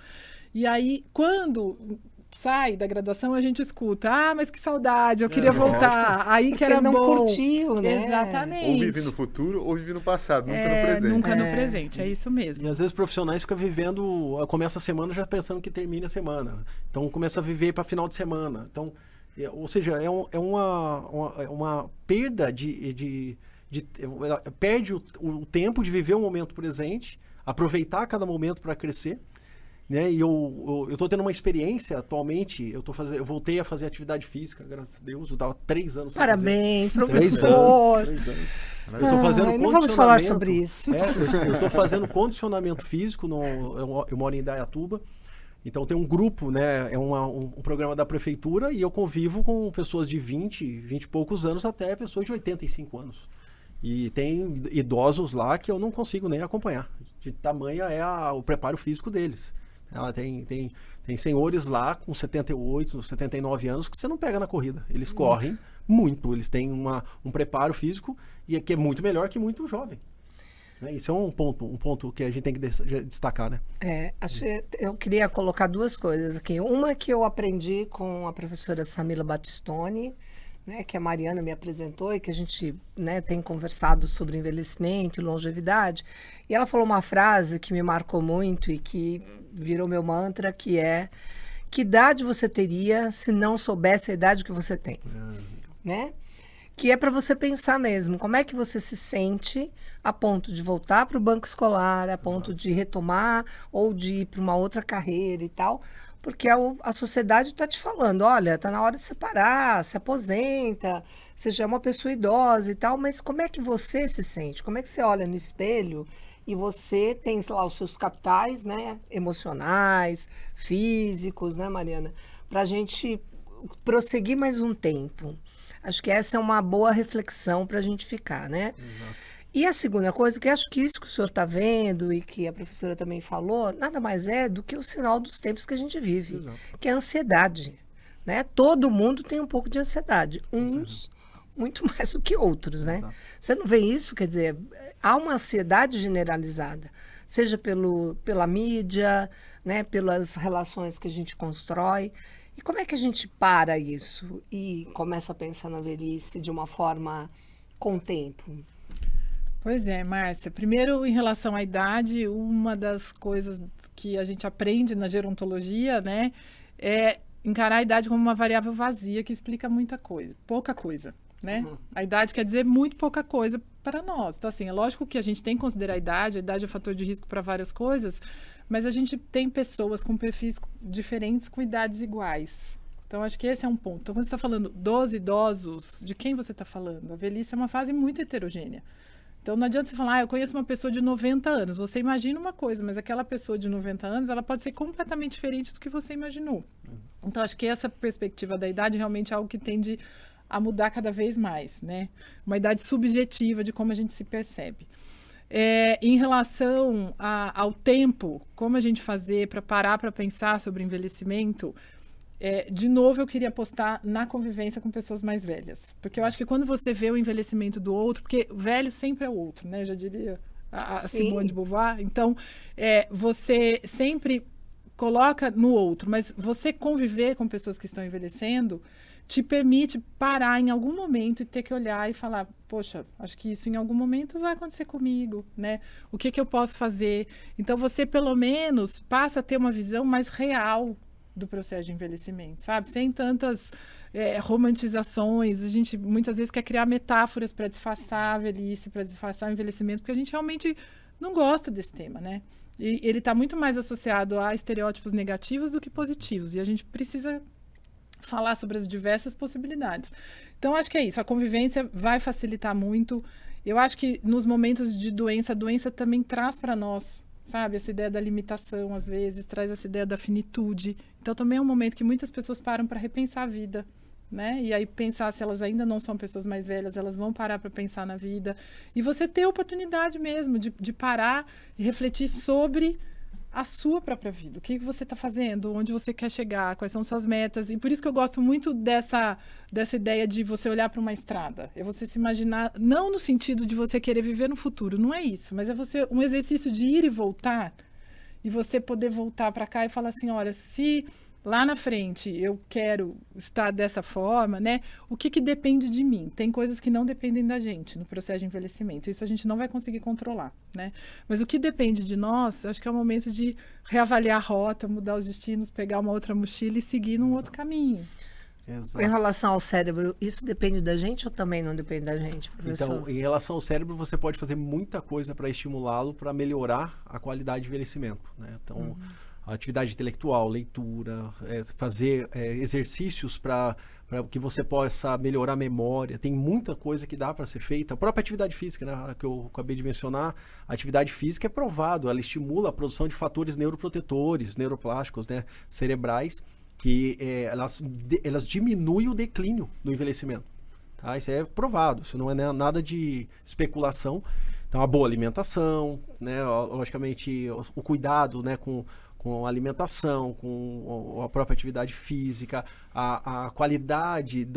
e aí, quando sai da graduação, a gente escuta, mas que saudade, eu queria voltar, aí que era não bom. Curtiu, né? Exatamente. Ou vive no futuro ou vive no passado, nunca no presente. Nunca no presente, é isso mesmo. E às vezes profissionais ficam vivendo, começa a semana já pensando que termina a semana. Então começa a viver para final de semana. Então, ou seja, é uma perda perde o tempo de viver o momento presente, aproveitar cada momento para crescer. Né? E eu tô tendo uma experiência atualmente, eu voltei a fazer atividade física, graças a Deus, eu tava 3 anos sem Parabéns, fazer. professor! 3 anos. Eu estou fazendo não vamos falar sobre isso. Eu estou fazendo condicionamento físico, eu moro em Indaiatuba, então tem um grupo, né? É um programa da prefeitura e eu convivo com pessoas de 20 e poucos anos até pessoas de 85 anos. E tem idosos lá que eu não consigo nem acompanhar, de tamanha é o preparo físico deles. Ela tem senhores lá com 78, 79 anos que você não pega na corrida. Eles correm muito, eles têm um preparo físico e que é muito melhor que muito jovem. Isso é um ponto que a gente tem que destacar, né? Eu queria colocar 2 coisas aqui. Uma que eu aprendi com a professora Samila Battistoni, né, que a Mariana me apresentou e que a gente, né, tem conversado sobre envelhecimento e longevidade. E ela falou uma frase que me marcou muito e que virou meu mantra, que é: que idade você teria se não soubesse a idade que você tem? Né? Que é para você pensar mesmo, como é que você se sente a ponto de voltar para o banco escolar, a ponto de retomar ou de ir para uma outra carreira e tal. Porque a sociedade está te falando, olha, está na hora de separar, se aposenta, você já é uma pessoa idosa e tal, mas como é que você se sente? Como é que você olha no espelho e você tem lá os seus capitais, né, emocionais, físicos, né, Mariana? Para a gente prosseguir mais um tempo. Acho que essa é uma boa reflexão para a gente ficar, né? Exato. E a segunda coisa, que acho que isso que o senhor está vendo e que a professora também falou, nada mais é do que o sinal dos tempos que a gente vive, Exato. Que é a ansiedade. Né? Todo mundo tem um pouco de ansiedade, uns muito mais do que outros. Né? Você não vê isso? Quer dizer, há uma ansiedade generalizada, seja pela mídia, né? Pelas relações que a gente constrói. E como é que a gente para isso e começa a pensar na velhice de uma forma com o tempo? Pois é, Márcia. Primeiro, em relação à idade, uma das coisas que a gente aprende na gerontologia, né, é encarar a idade como uma variável vazia que explica muita coisa, pouca coisa. né? A idade quer dizer muito pouca coisa para nós. Então, assim, é lógico que a gente tem que considerar a idade é fator de risco para várias coisas, mas a gente tem pessoas com perfis diferentes com idades iguais. Então, acho que esse é um ponto. Então, quando você está falando dos idosos, de quem você está falando? A velhice é uma fase muito heterogênea. Então, não adianta você falar, eu conheço uma pessoa de 90 anos. Você imagina uma coisa, mas aquela pessoa de 90 anos, ela pode ser completamente diferente do que você imaginou. Então, acho que essa perspectiva da idade realmente é algo que tende a mudar cada vez mais, né? Uma idade subjetiva de como a gente se percebe. Em relação ao tempo, como a gente fazer para parar para pensar sobre envelhecimento, de novo eu queria apostar na convivência com pessoas mais velhas. Porque eu acho que quando você vê o envelhecimento do outro, porque o velho sempre é o outro, né? Já diria a Simone de Beauvoir. Então, você sempre coloca no outro, mas você conviver com pessoas que estão envelhecendo te permite parar em algum momento e ter que olhar e falar, poxa, acho que isso em algum momento vai acontecer comigo, né? O que eu posso fazer? Então, você pelo menos passa a ter uma visão mais real do processo de envelhecimento, sabe? Sem tantas romantizações. A gente muitas vezes quer criar metáforas para disfarçar a velhice, para disfarçar o envelhecimento, porque a gente realmente não gosta desse tema, né? E ele está muito mais associado a estereótipos negativos do que positivos. E a gente precisa falar sobre as diversas possibilidades. Então, acho que é isso. A convivência vai facilitar muito. Eu acho que nos momentos de doença, a doença também traz para nós, sabe? Essa ideia da limitação, às vezes, traz essa ideia da finitude. Então, também é um momento que muitas pessoas param para repensar a vida, né? E aí pensar se elas ainda não são pessoas mais velhas, elas vão parar para pensar na vida. E você ter a oportunidade mesmo de parar e refletir sobre a sua própria vida. O que você está fazendo, onde você quer chegar, quais são suas metas. E por isso que eu gosto muito dessa ideia de você olhar para uma estrada. É você se imaginar, não no sentido de você querer viver no futuro, não é isso, mas é você um exercício de ir e voltar, e você poder voltar para cá e falar assim, olha, se lá na frente eu quero estar dessa forma, né? O que depende de mim? Tem coisas que não dependem da gente no processo de envelhecimento. Isso a gente não vai conseguir controlar, né? Mas o que depende de nós, acho que é o momento de reavaliar a rota, mudar os destinos, pegar uma outra mochila e seguir num outro caminho. Exato. Em relação ao cérebro, isso depende da gente ou também não depende da gente, professor? Então, em relação ao cérebro, você pode fazer muita coisa para estimulá-lo, para melhorar a qualidade de envelhecimento, né? Então, atividade intelectual, leitura, fazer exercícios para que você possa melhorar a memória. Tem muita coisa que dá para ser feita. A própria atividade física, né, que eu acabei de mencionar, a atividade física é provado, ela estimula a produção de fatores neuroprotetores, neuroplásticos, né, cerebrais, que elas diminuem o declínio do envelhecimento. Tá? Isso é provado, isso não é nada de especulação. Então, a boa alimentação, né, logicamente, o cuidado, né, com a alimentação, com a própria atividade física, a qualidade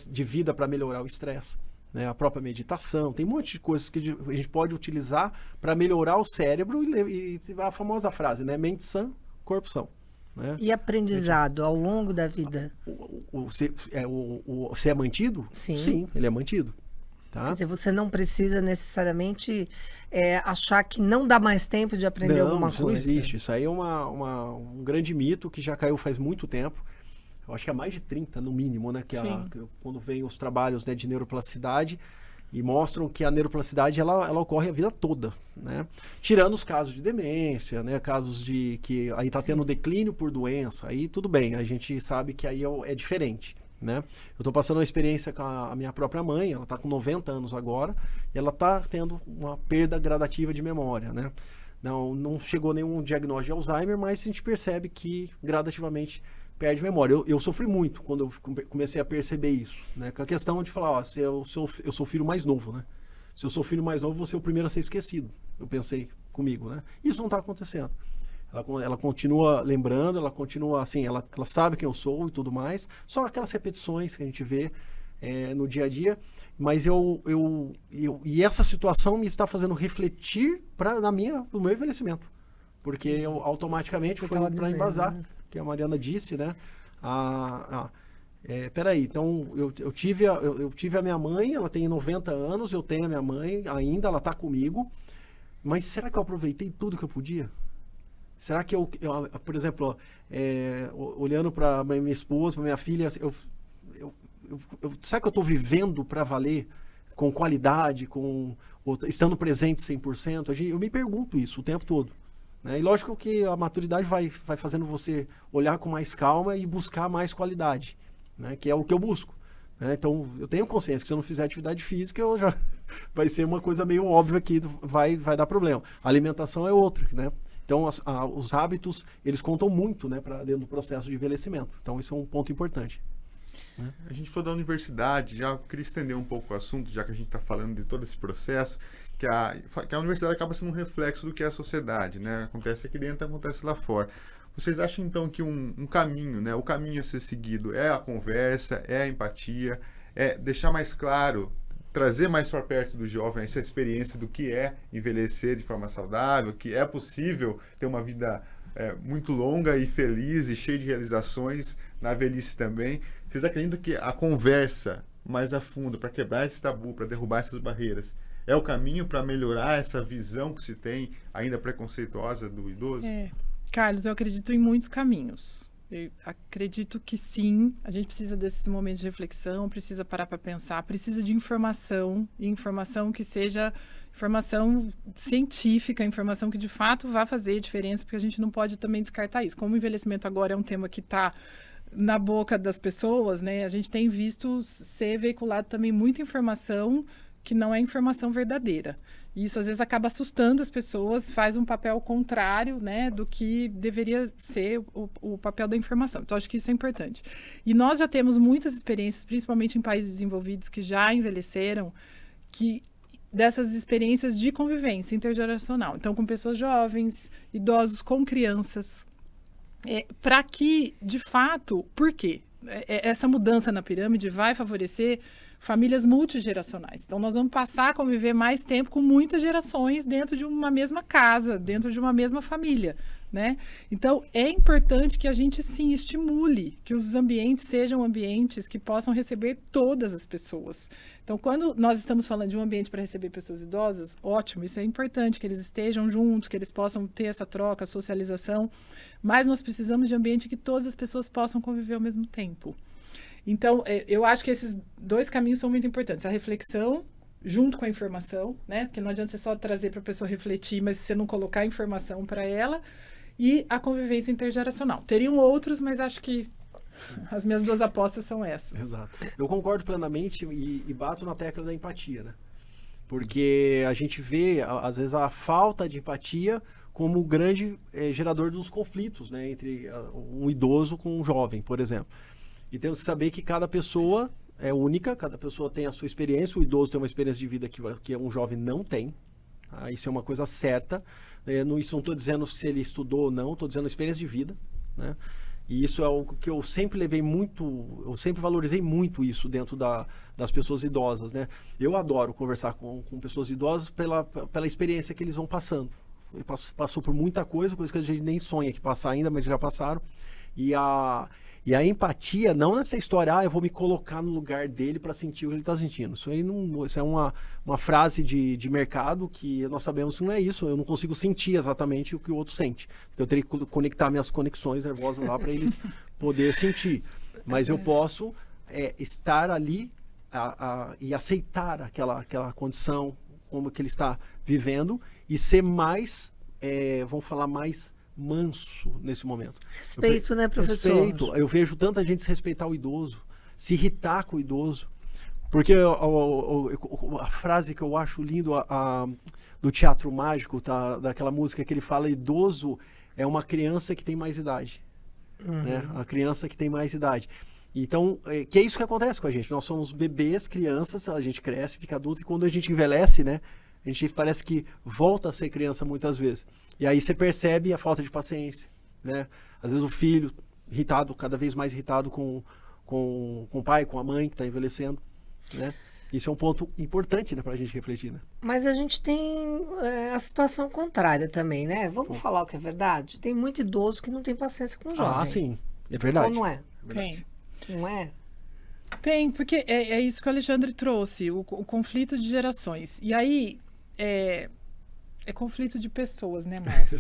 de vida para melhorar o estresse, né? A própria meditação, tem um monte de coisas que a gente pode utilizar para melhorar o cérebro e a famosa frase, né? Mente sã, corpo são. Né? E aprendizado ao longo da vida? Se é mantido? Sim. Sim, ele é mantido. Tá? Quer dizer, você não precisa necessariamente achar que não dá mais tempo de aprender alguma coisa. Não existe. Isso aí é um grande mito que já caiu faz muito tempo. Eu acho que há mais de 30, no mínimo, né? Quando vem os trabalhos, né, de neuroplasticidade e mostram que a neuroplasticidade ela ocorre a vida toda, né? Tirando os casos de demência, né? Casos de que aí está tendo declínio por doença, aí tudo bem, a gente sabe que aí é diferente. Né? Eu estou passando uma experiência com a minha própria mãe, ela está com 90 anos agora, e ela está tendo uma perda gradativa de memória. Né? Não chegou nenhum diagnóstico de Alzheimer, mas a gente percebe que gradativamente perde memória. Eu sofri muito quando eu comecei a perceber isso. Né? Com a questão de falar, eu sou o filho mais novo. Né? Se eu sou o filho mais novo, vou ser o primeiro a ser esquecido. Eu pensei comigo. Né? Isso não está acontecendo. Ela continua lembrando, ela continua assim, ela sabe quem eu sou e tudo mais, só aquelas repetições que a gente vê no dia a dia, mas e essa situação me está fazendo refletir no meu envelhecimento, porque eu automaticamente fui para embasar, né? Que a Mariana disse, né? Peraí, então eu tive a minha mãe, ela tem 90 anos, eu tenho a minha mãe ainda, ela está comigo, mas será que eu aproveitei tudo que eu podia? Será que eu por exemplo, olhando para minha esposa, para minha filha, será que eu estou vivendo para valer, com qualidade, estando presente 100%? Eu me pergunto isso o tempo todo. Né? E lógico que a maturidade vai fazendo você olhar com mais calma e buscar mais qualidade, né? Que é o que eu busco. Né? Então, eu tenho consciência que se eu não fizer atividade física, vai ser uma coisa meio óbvia que vai dar problema. A alimentação é outra, né? Então, os hábitos, eles contam muito, né, para dentro do processo de envelhecimento. Então, isso é um ponto importante. Né? A gente falou da universidade, já queria estender um pouco o assunto, já que a gente está falando de todo esse processo, que a universidade acaba sendo um reflexo do que é a sociedade, né? Acontece aqui dentro, acontece lá fora. Vocês acham, então, que um caminho, né? O caminho a ser seguido é a conversa, é a empatia, é deixar mais claro, trazer mais para perto do jovem essa experiência do que é envelhecer de forma saudável, que é possível ter uma vida muito longa e feliz e cheia de realizações na velhice também. Vocês acreditam que a conversa mais a fundo, para quebrar esse tabu, para derrubar essas barreiras, é o caminho para melhorar essa visão que se tem, ainda preconceituosa, do idoso? Carlos, eu acredito em muitos caminhos. Eu acredito que sim, a gente precisa desses momentos de reflexão, precisa parar para pensar, precisa de informação, e informação que seja informação científica, informação que de fato vá fazer diferença, porque a gente não pode também descartar isso. Como o envelhecimento agora é um tema que está na boca das pessoas, né, a gente tem visto ser veiculado também muita informação que não é informação verdadeira. E isso às vezes acaba assustando as pessoas, faz um papel contrário, né, do que deveria ser o papel da informação. Então, acho que isso é importante. E nós já temos muitas experiências, principalmente em países desenvolvidos que já envelheceram, dessas experiências de convivência intergeracional. Então, com pessoas jovens, idosos, com crianças. Para que, de fato, por quê? Essa mudança na pirâmide vai favorecer famílias multigeracionais. Então, nós vamos passar a conviver mais tempo com muitas gerações dentro de uma mesma casa, dentro de uma mesma família, né? Então, é importante que a gente, sim, estimule que os ambientes sejam ambientes que possam receber todas as pessoas. Então, quando nós estamos falando de um ambiente para receber pessoas idosas, ótimo, isso é importante, que eles estejam juntos, que eles possam ter essa troca, socialização, mas nós precisamos de ambiente que todas as pessoas possam conviver ao mesmo tempo. Então, eu acho que esses dois caminhos são muito importantes. A reflexão, junto com a informação, né? Porque não adianta você só trazer para a pessoa refletir, mas você não colocar a informação para ela. E a convivência intergeracional. Teriam outros, mas acho que as minhas duas apostas são essas. Exato. Eu concordo plenamente e bato na tecla da empatia, né? Porque a gente vê, às vezes, a falta de empatia como o grande gerador dos conflitos, né? Entre um idoso com um jovem, por exemplo. E temos que saber que cada pessoa é única, cada pessoa tem a sua experiência, o idoso tem uma experiência de vida que um jovem não tem. Tá? Isso é uma coisa certa. Isso não estou dizendo se ele estudou ou não, estou dizendo experiência de vida. Né? E isso é algo que eu sempre eu sempre valorizei muito isso dentro das pessoas idosas. Né? Eu adoro conversar com pessoas idosas pela experiência que eles vão passando. Ele passou por muita coisa que a gente nem sonha que passar ainda, mas já passaram. E a empatia, não nessa história, eu vou me colocar no lugar dele para sentir o que ele está sentindo. Isso aí isso é uma frase de mercado que nós sabemos que não é isso. Eu não consigo sentir exatamente o que o outro sente. Eu teria que conectar minhas conexões nervosas lá para eles poder sentir. Mas eu posso estar ali e aceitar aquela condição, como que ele está vivendo, e ser mais, vamos falar, mais manso nesse momento. Respeito, né, professor? Respeito. Eu vejo tanta gente se respeitar o idoso, se irritar com o idoso. Porque a frase que eu acho lindo do Teatro Mágico, daquela música que ele fala, idoso é uma criança que tem mais idade. Né? A criança que tem mais idade. Então, que é isso que acontece com a gente. Nós somos bebês, crianças, a gente cresce, fica adulto, e quando a gente envelhece, né, a gente parece que volta a ser criança muitas vezes. E aí você percebe a falta de paciência, né? Às vezes o filho irritado, cada vez mais irritado com o pai, com a mãe que está envelhecendo, né? Isso é um ponto importante, né, para a gente refletir, né? Mas a gente tem a situação contrária também, né? Vamos falar o que é verdade? Tem muito idoso que não tem paciência com o jovem. Ah, sim. É verdade. Ou não é? Tem. Não é? Tem, porque é isso que o Alexandre trouxe, o conflito de gerações. E aí, É conflito de pessoas, né, Márcia?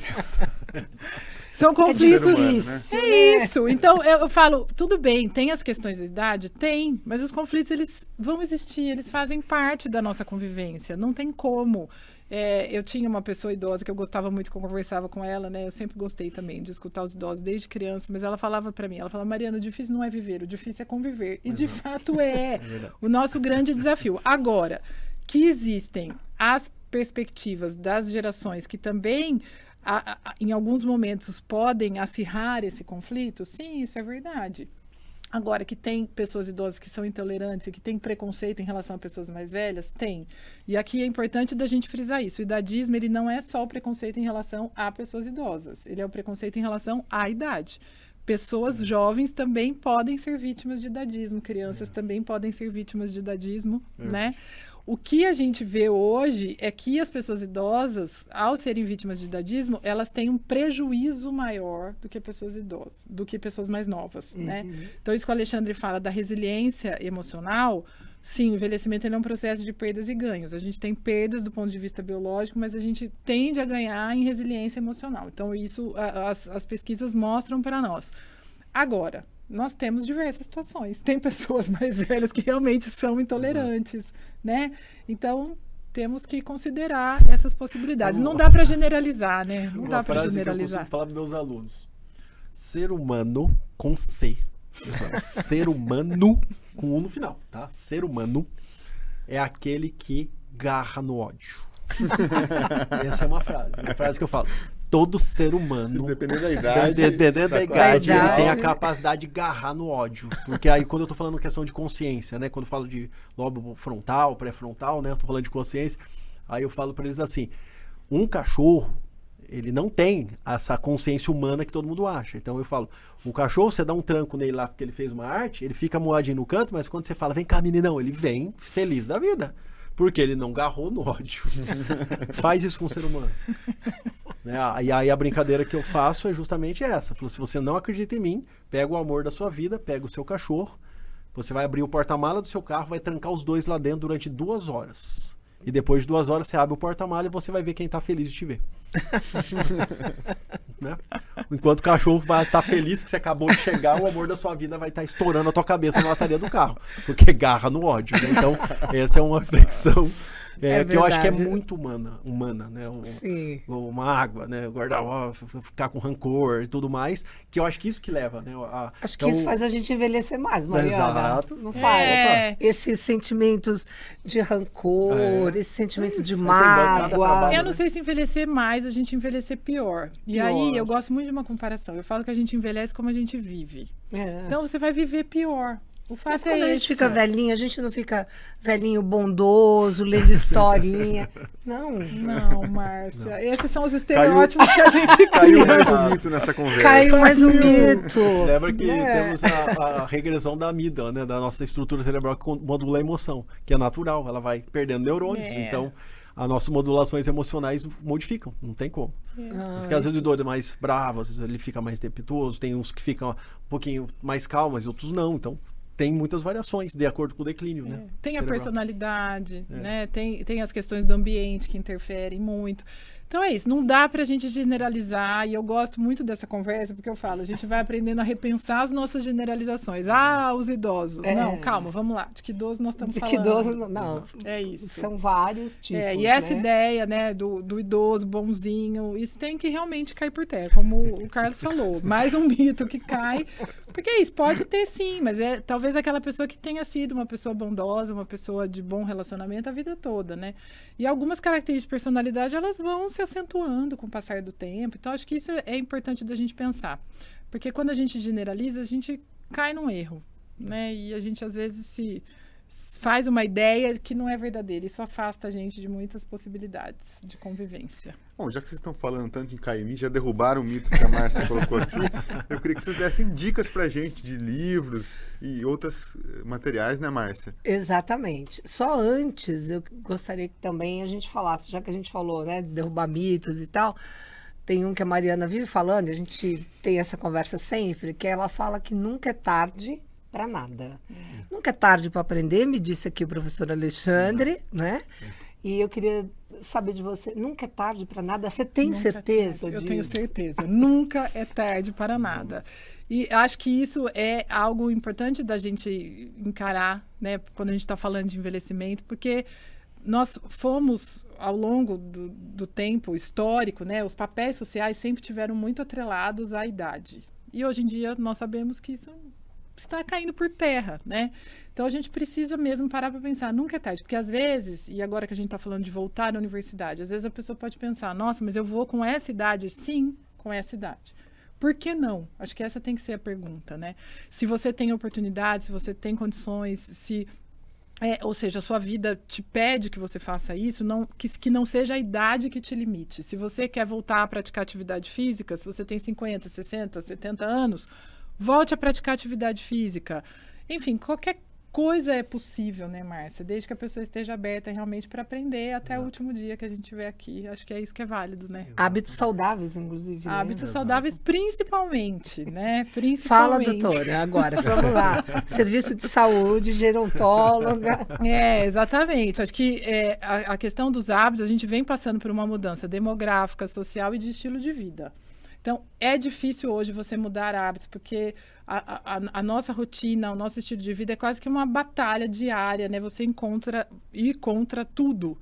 São conflitos. É isso. Então, eu falo, tudo bem, tem as questões da idade? Tem, mas os conflitos, eles vão existir, eles fazem parte da nossa convivência. Não tem como. Eu tinha uma pessoa idosa que eu gostava muito, que eu conversava com ela, né? Eu sempre gostei também de escutar os idosos desde criança, mas ela falava para mim, ela falava, Mariana, o difícil não é viver, o difícil é conviver. E de fato é o nosso grande desafio. Agora, que existem as perspectivas das gerações que também, em alguns momentos, podem acirrar esse conflito, sim, isso é verdade. Agora, que tem pessoas idosas que são intolerantes e que têm preconceito em relação a pessoas mais velhas, tem. E aqui é importante da gente frisar isso. O idadismo, ele não é só o preconceito em relação a pessoas idosas. Ele é o preconceito em relação à idade. Pessoas jovens também podem ser vítimas de idadismo. Crianças também podem ser vítimas de idadismo, né? O que a gente vê hoje é que as pessoas idosas, ao serem vítimas de idadismo, elas têm um prejuízo maior do que pessoas idosas, do que pessoas mais novas, né? Então, isso que o Alexandre fala da resiliência emocional, sim, o envelhecimento ele é um processo de perdas e ganhos. A gente tem perdas do ponto de vista biológico, mas a gente tende a ganhar em resiliência emocional. Então, isso as pesquisas mostram para nós. Agora, nós temos diversas situações. Tem pessoas mais velhas que realmente são intolerantes, né? Então, temos que considerar essas possibilidades. Não dá para generalizar, né? Não dá para generalizar. Eu falar para meus alunos. Ser humano com C. Ser humano com U no final, tá? Ser humano é aquele que garra no ódio. Essa é uma frase que eu falo. Todo ser humano, dependendo da idade, ele tem a capacidade de garrar no ódio. Porque aí, quando eu tô falando questão de consciência, né? Quando eu falo de lobo frontal, pré-frontal, né? Eu tô falando de consciência. Aí eu falo para eles assim, um cachorro, ele não tem essa consciência humana que todo mundo acha. Então eu falo, o cachorro, você dá um tranco nele lá porque ele fez uma arte, ele fica moadinho no canto, mas quando você fala, vem cá, meninão, ele vem feliz da vida. Porque ele não garrou no ódio. Faz isso com o ser humano. Né? E aí a brincadeira que eu faço é justamente essa. Se você não acredita em mim, pega o amor da sua vida, pega o seu cachorro, você vai abrir o porta-mala do seu carro, vai trancar os dois lá dentro durante 2 horas. E depois de 2 horas você abre o porta-mala e você vai ver quem tá feliz de te ver. Né? Enquanto o cachorro vai estar feliz que você acabou de chegar, o amor da sua vida vai estar estourando a tua cabeça na lataria do carro. Porque garra no ódio. Né? Então, essa é uma reflexão que eu acho que é muito humana, né? Sim. Uma água, né? Guardar, ficar com rancor e tudo mais, que eu acho que isso que leva, né? Acho que isso faz a gente envelhecer mais, Mariana. Exato. Não faz? Esses sentimentos de rancor, esse sentimento de mágoa. Eu não sei se envelhecer mais, a gente envelhecer pior. E aí, eu gosto muito de uma comparação. Eu falo que a gente envelhece como a gente vive. Então, você vai viver pior. O fato Mas quando a gente fica velhinho, a gente não fica velhinho bondoso, lendo historinha. Não, Márcia. Não. Esses são os estereótipos que a gente cria. Caiu mais um mito nessa conversa. Caiu mais um mito. Lembra que temos a regressão da amígdala, né? Da nossa estrutura cerebral que modula a emoção, que é natural. Ela vai perdendo neurônios. Então, as nossas modulações emocionais modificam. Não tem como. Os casos de dor mais bravos, às vezes ele fica mais tempestuoso. Tem uns que ficam um pouquinho mais calmos, outros não. Então, tem muitas variações de acordo com o declínio, né? Tem cerebral. A personalidade, né? Tem as questões do ambiente que interferem muito. Então é isso, não dá pra gente generalizar, e eu gosto muito dessa conversa, porque eu falo, a gente vai aprendendo a repensar as nossas generalizações. Os idosos. Não, calma, vamos lá. De que idoso nós estamos falando? De que idoso, não. É isso. São vários tipos, e essa ideia, né, do idoso bonzinho, isso tem que realmente cair por terra, como o Carlos falou. Mais um mito que cai, porque é isso, pode ter sim, mas talvez aquela pessoa que tenha sido uma pessoa bondosa, uma pessoa de bom relacionamento a vida toda, né? E algumas características de personalidade, elas vão se acentuando com o passar do tempo. Então, acho que isso é importante da gente pensar. Porque quando a gente generaliza, a gente cai num erro, né? E a gente, às vezes, se faz uma ideia que não é verdadeira. Isso afasta a gente de muitas possibilidades de convivência. Bom, já que vocês estão falando tanto em cair, já derrubaram o mito que a Márcia colocou aqui, eu queria que vocês dessem dicas pra gente de livros e outros materiais, né, Márcia? Exatamente. Só antes, eu gostaria que também a gente falasse, já que a gente falou, né, de derrubar mitos e tal, tem um que a Mariana vive falando, e a gente tem essa conversa sempre, que ela fala que nunca é tarde para nada. Nunca é tarde para aprender, me disse aqui o professor Alexandre, né? E eu queria saber de você, nunca é tarde para nada? Você tem Nunca certeza é tarde. disso? Eu tenho certeza. Nunca é tarde para nada. E acho que isso é algo importante da gente encarar, né, quando a gente está falando de envelhecimento, porque nós fomos, ao longo do tempo histórico, né, os papéis sociais sempre tiveram muito atrelados à idade. E hoje em dia nós sabemos que isso está caindo por terra, né? Então a gente precisa mesmo parar para pensar, nunca é tarde, porque às vezes, e agora que a gente está falando de voltar à universidade, às vezes a pessoa pode pensar, nossa, mas eu vou com essa idade? Sim, com essa idade. Por que não? Acho que essa tem que ser a pergunta, né? Se você tem oportunidade, se você tem condições, ou seja, a sua vida te pede que você faça isso, que não seja a idade que te limite. Se você quer voltar a praticar atividade física, se você tem 50, 60, 70 anos, volte a praticar atividade física. Enfim, qualquer coisa é possível, né, Márcia? Desde que a pessoa esteja aberta realmente para aprender até o último dia que a gente estiver aqui. Acho que é isso que é válido, né? Hábitos saudáveis, inclusive. Né? Hábitos saudáveis, principalmente, né? Fala, Principalmente. doutora, agora, vamos lá. Serviço de saúde, gerontóloga. Exatamente. Acho que a questão dos hábitos, a gente vem passando por uma mudança demográfica, social e de estilo de vida. Então, é difícil hoje você mudar hábitos, porque a nossa rotina, o nosso estilo de vida é quase que uma batalha diária, né? Você ir contra tudo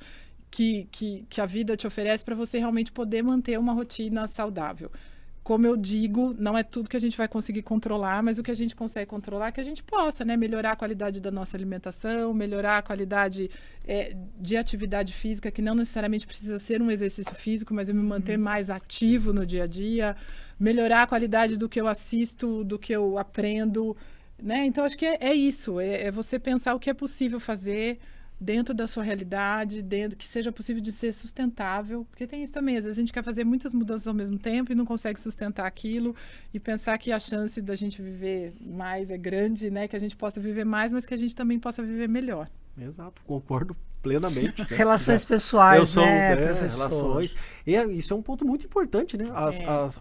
que a vida te oferece para você realmente poder manter uma rotina saudável. Como eu digo, não é tudo que a gente vai conseguir controlar, mas o que a gente consegue controlar é que a gente possa, né, melhorar a qualidade da nossa alimentação, melhorar a qualidade de atividade física, que não necessariamente precisa ser um exercício físico, mas eu me manter mais ativo no dia a dia, melhorar a qualidade do que eu assisto, do que eu aprendo, né? Então, acho que é isso, é você pensar o que é possível fazer dentro da sua realidade, que seja possível de ser sustentável, porque tem isso também, às vezes a gente quer fazer muitas mudanças ao mesmo tempo e não consegue sustentar aquilo, e pensar que a chance da gente viver mais é grande, né, que a gente possa viver mais, mas que a gente também possa viver melhor. Exato, concordo plenamente. Né? Relações pessoais, né, professor? Relações. Isso é um ponto muito importante, né?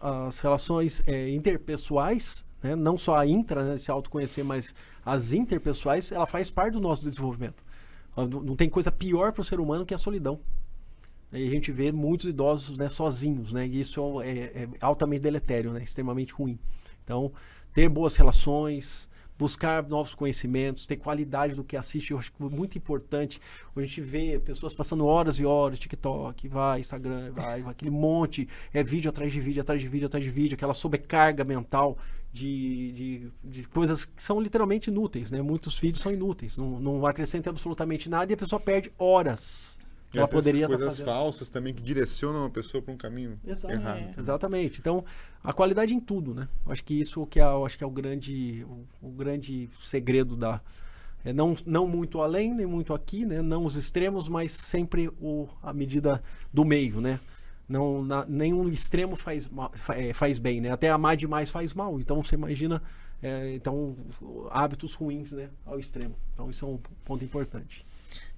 As relações interpessoais, né? Não só a intra, né, se autoconhecer, mas as interpessoais, ela faz parte do nosso desenvolvimento. Não tem coisa pior para o ser humano que a solidão. E a gente vê muitos idosos, né, sozinhos, né? E isso é altamente deletério, né? Extremamente ruim. Então, ter boas relações, buscar novos conhecimentos, ter qualidade do que assiste, eu acho muito importante. A gente vê pessoas passando horas e horas, TikTok, Instagram, aquele monte, vídeo atrás de vídeo, atrás de vídeo, atrás de vídeo, aquela sobrecarga mental de coisas que são literalmente inúteis, né? Muitos vídeos são inúteis, não acrescentam absolutamente nada e a pessoa perde horas. Ela poderia estar coisas fazendo falsas também que direcionam a pessoa para um caminho errado. Exatamente. Então, a qualidade em tudo, né? Acho que isso que é o grande segredo não muito além, nem muito aqui, né? Não os extremos, mas sempre a medida do meio, né? Nenhum extremo faz bem, né? Até amar demais faz mal. Então, você imagina hábitos ruins, né? Ao extremo. Então, isso é um ponto importante.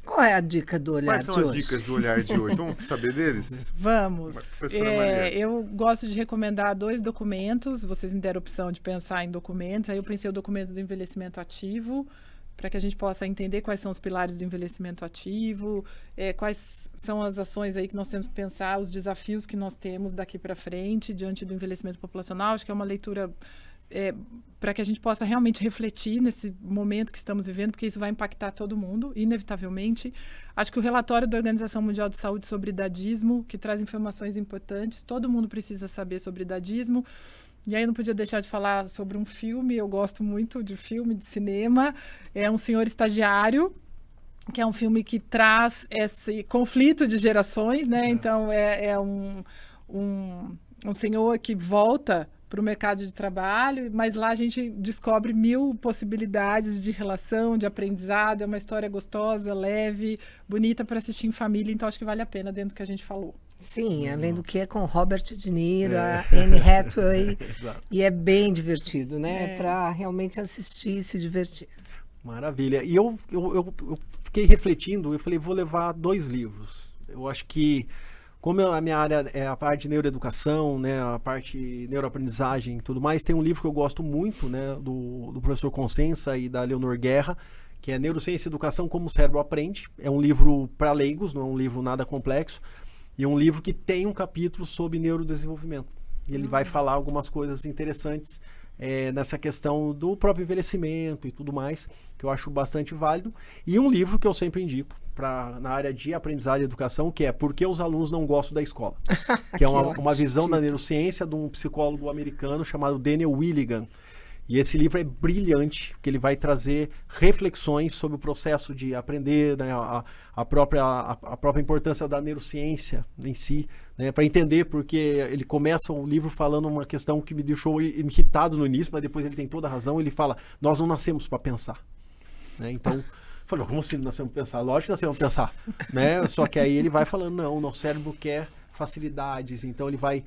Qual é a dica do olhar de hoje? Quais são as dicas do olhar de hoje? Vamos saber deles? Vamos. Professora Maria. Eu gosto de recomendar 2 documentos. Vocês me deram a opção de pensar em documentos. Aí eu pensei o documento do envelhecimento ativo, para que a gente possa entender quais são os pilares do envelhecimento ativo, quais são as ações aí que nós temos que pensar, os desafios que nós temos daqui para frente, diante do envelhecimento populacional. Acho que é uma leitura para que a gente possa realmente refletir nesse momento que estamos vivendo, porque isso vai impactar todo mundo, inevitavelmente. Acho que o relatório da Organização Mundial de Saúde sobre idadismo, que traz informações importantes, todo mundo precisa saber sobre idadismo. E aí eu não podia deixar de falar sobre um filme, eu gosto muito de filme, de cinema, é Um Senhor Estagiário, que é um filme que traz esse conflito de gerações, né? Então, é um senhor que volta para o mercado de trabalho, mas lá a gente descobre 1000 possibilidades de relação, de aprendizado, é uma história gostosa, leve, bonita para assistir em família, então acho que vale a pena dentro do que a gente falou. Sim, além do que é com Robert De Niro, a Anne Hathaway, e é bem divertido, né? Para realmente assistir e se divertir. Maravilha. E eu fiquei refletindo, eu falei, vou levar 2 livros. Eu acho que, como a minha área é a parte de neuroeducação, né, a parte de neuroaprendizagem e tudo mais, tem um livro que eu gosto muito, né, do professor Consciência e da Leonor Guerra, que é Neurociência e Educação, Como o Cérebro Aprende. É um livro para leigos, não é um livro nada complexo. E é um livro que tem um capítulo sobre neurodesenvolvimento. E ele vai falar algumas coisas interessantes nessa questão do próprio envelhecimento e tudo mais, que eu acho bastante válido. E um livro que eu sempre indico na área de aprendizagem e educação, que é Por que os alunos não gostam da escola? Que é uma visão da neurociência de um psicólogo americano chamado Daniel Willigan. E esse livro é brilhante, porque ele vai trazer reflexões sobre o processo de aprender, né, a própria importância da neurociência em si, né, para entender, porque ele começa o livro falando uma questão que me deixou irritado no início, mas depois ele tem toda a razão. Ele fala, nós não nascemos para pensar. Né? Então, eu falei, como assim não nascemos para pensar? Lógico que nascemos para pensar. Né? Só que aí ele vai falando, não, o nosso cérebro quer facilidades. Então ele vai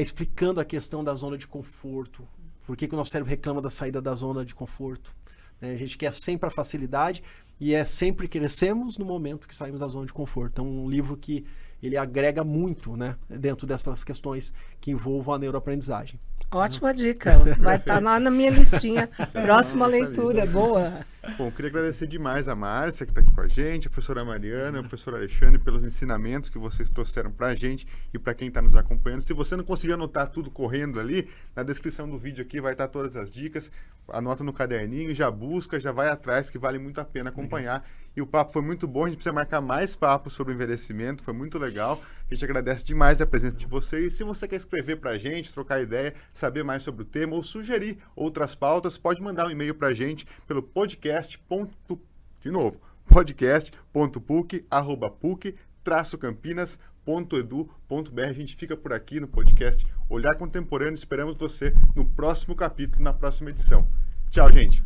explicando a questão da zona de conforto. Por que o nosso cérebro reclama da saída da zona de conforto? A gente quer sempre a facilidade e sempre crescemos no momento que saímos da zona de conforto. Então, um livro que ele agrega muito, né, dentro dessas questões que envolvam a neuroaprendizagem. Ótima dica. Vai estar lá na minha listinha. Próxima leitura. Boa. Bom, queria agradecer demais a Márcia, que está aqui com a gente, a professora Mariana, o professor Alexandre, pelos ensinamentos que vocês trouxeram para a gente e para quem está nos acompanhando. Se você não conseguiu anotar tudo correndo ali, na descrição do vídeo aqui vai estar todas as dicas. Anota no caderninho, já busca, já vai atrás, que vale muito a pena acompanhar. E o papo foi muito bom, a gente precisa marcar mais papos sobre envelhecimento, foi muito legal. A gente agradece demais a presença de vocês. Se você quer escrever para a gente, trocar ideia, saber mais sobre o tema ou sugerir outras pautas, pode mandar um e-mail para a gente pelo podcast.puc@puc-campinas.edu.br. A gente fica por aqui no podcast Olhar Contemporâneo. Esperamos você no próximo capítulo, na próxima edição. Tchau, gente!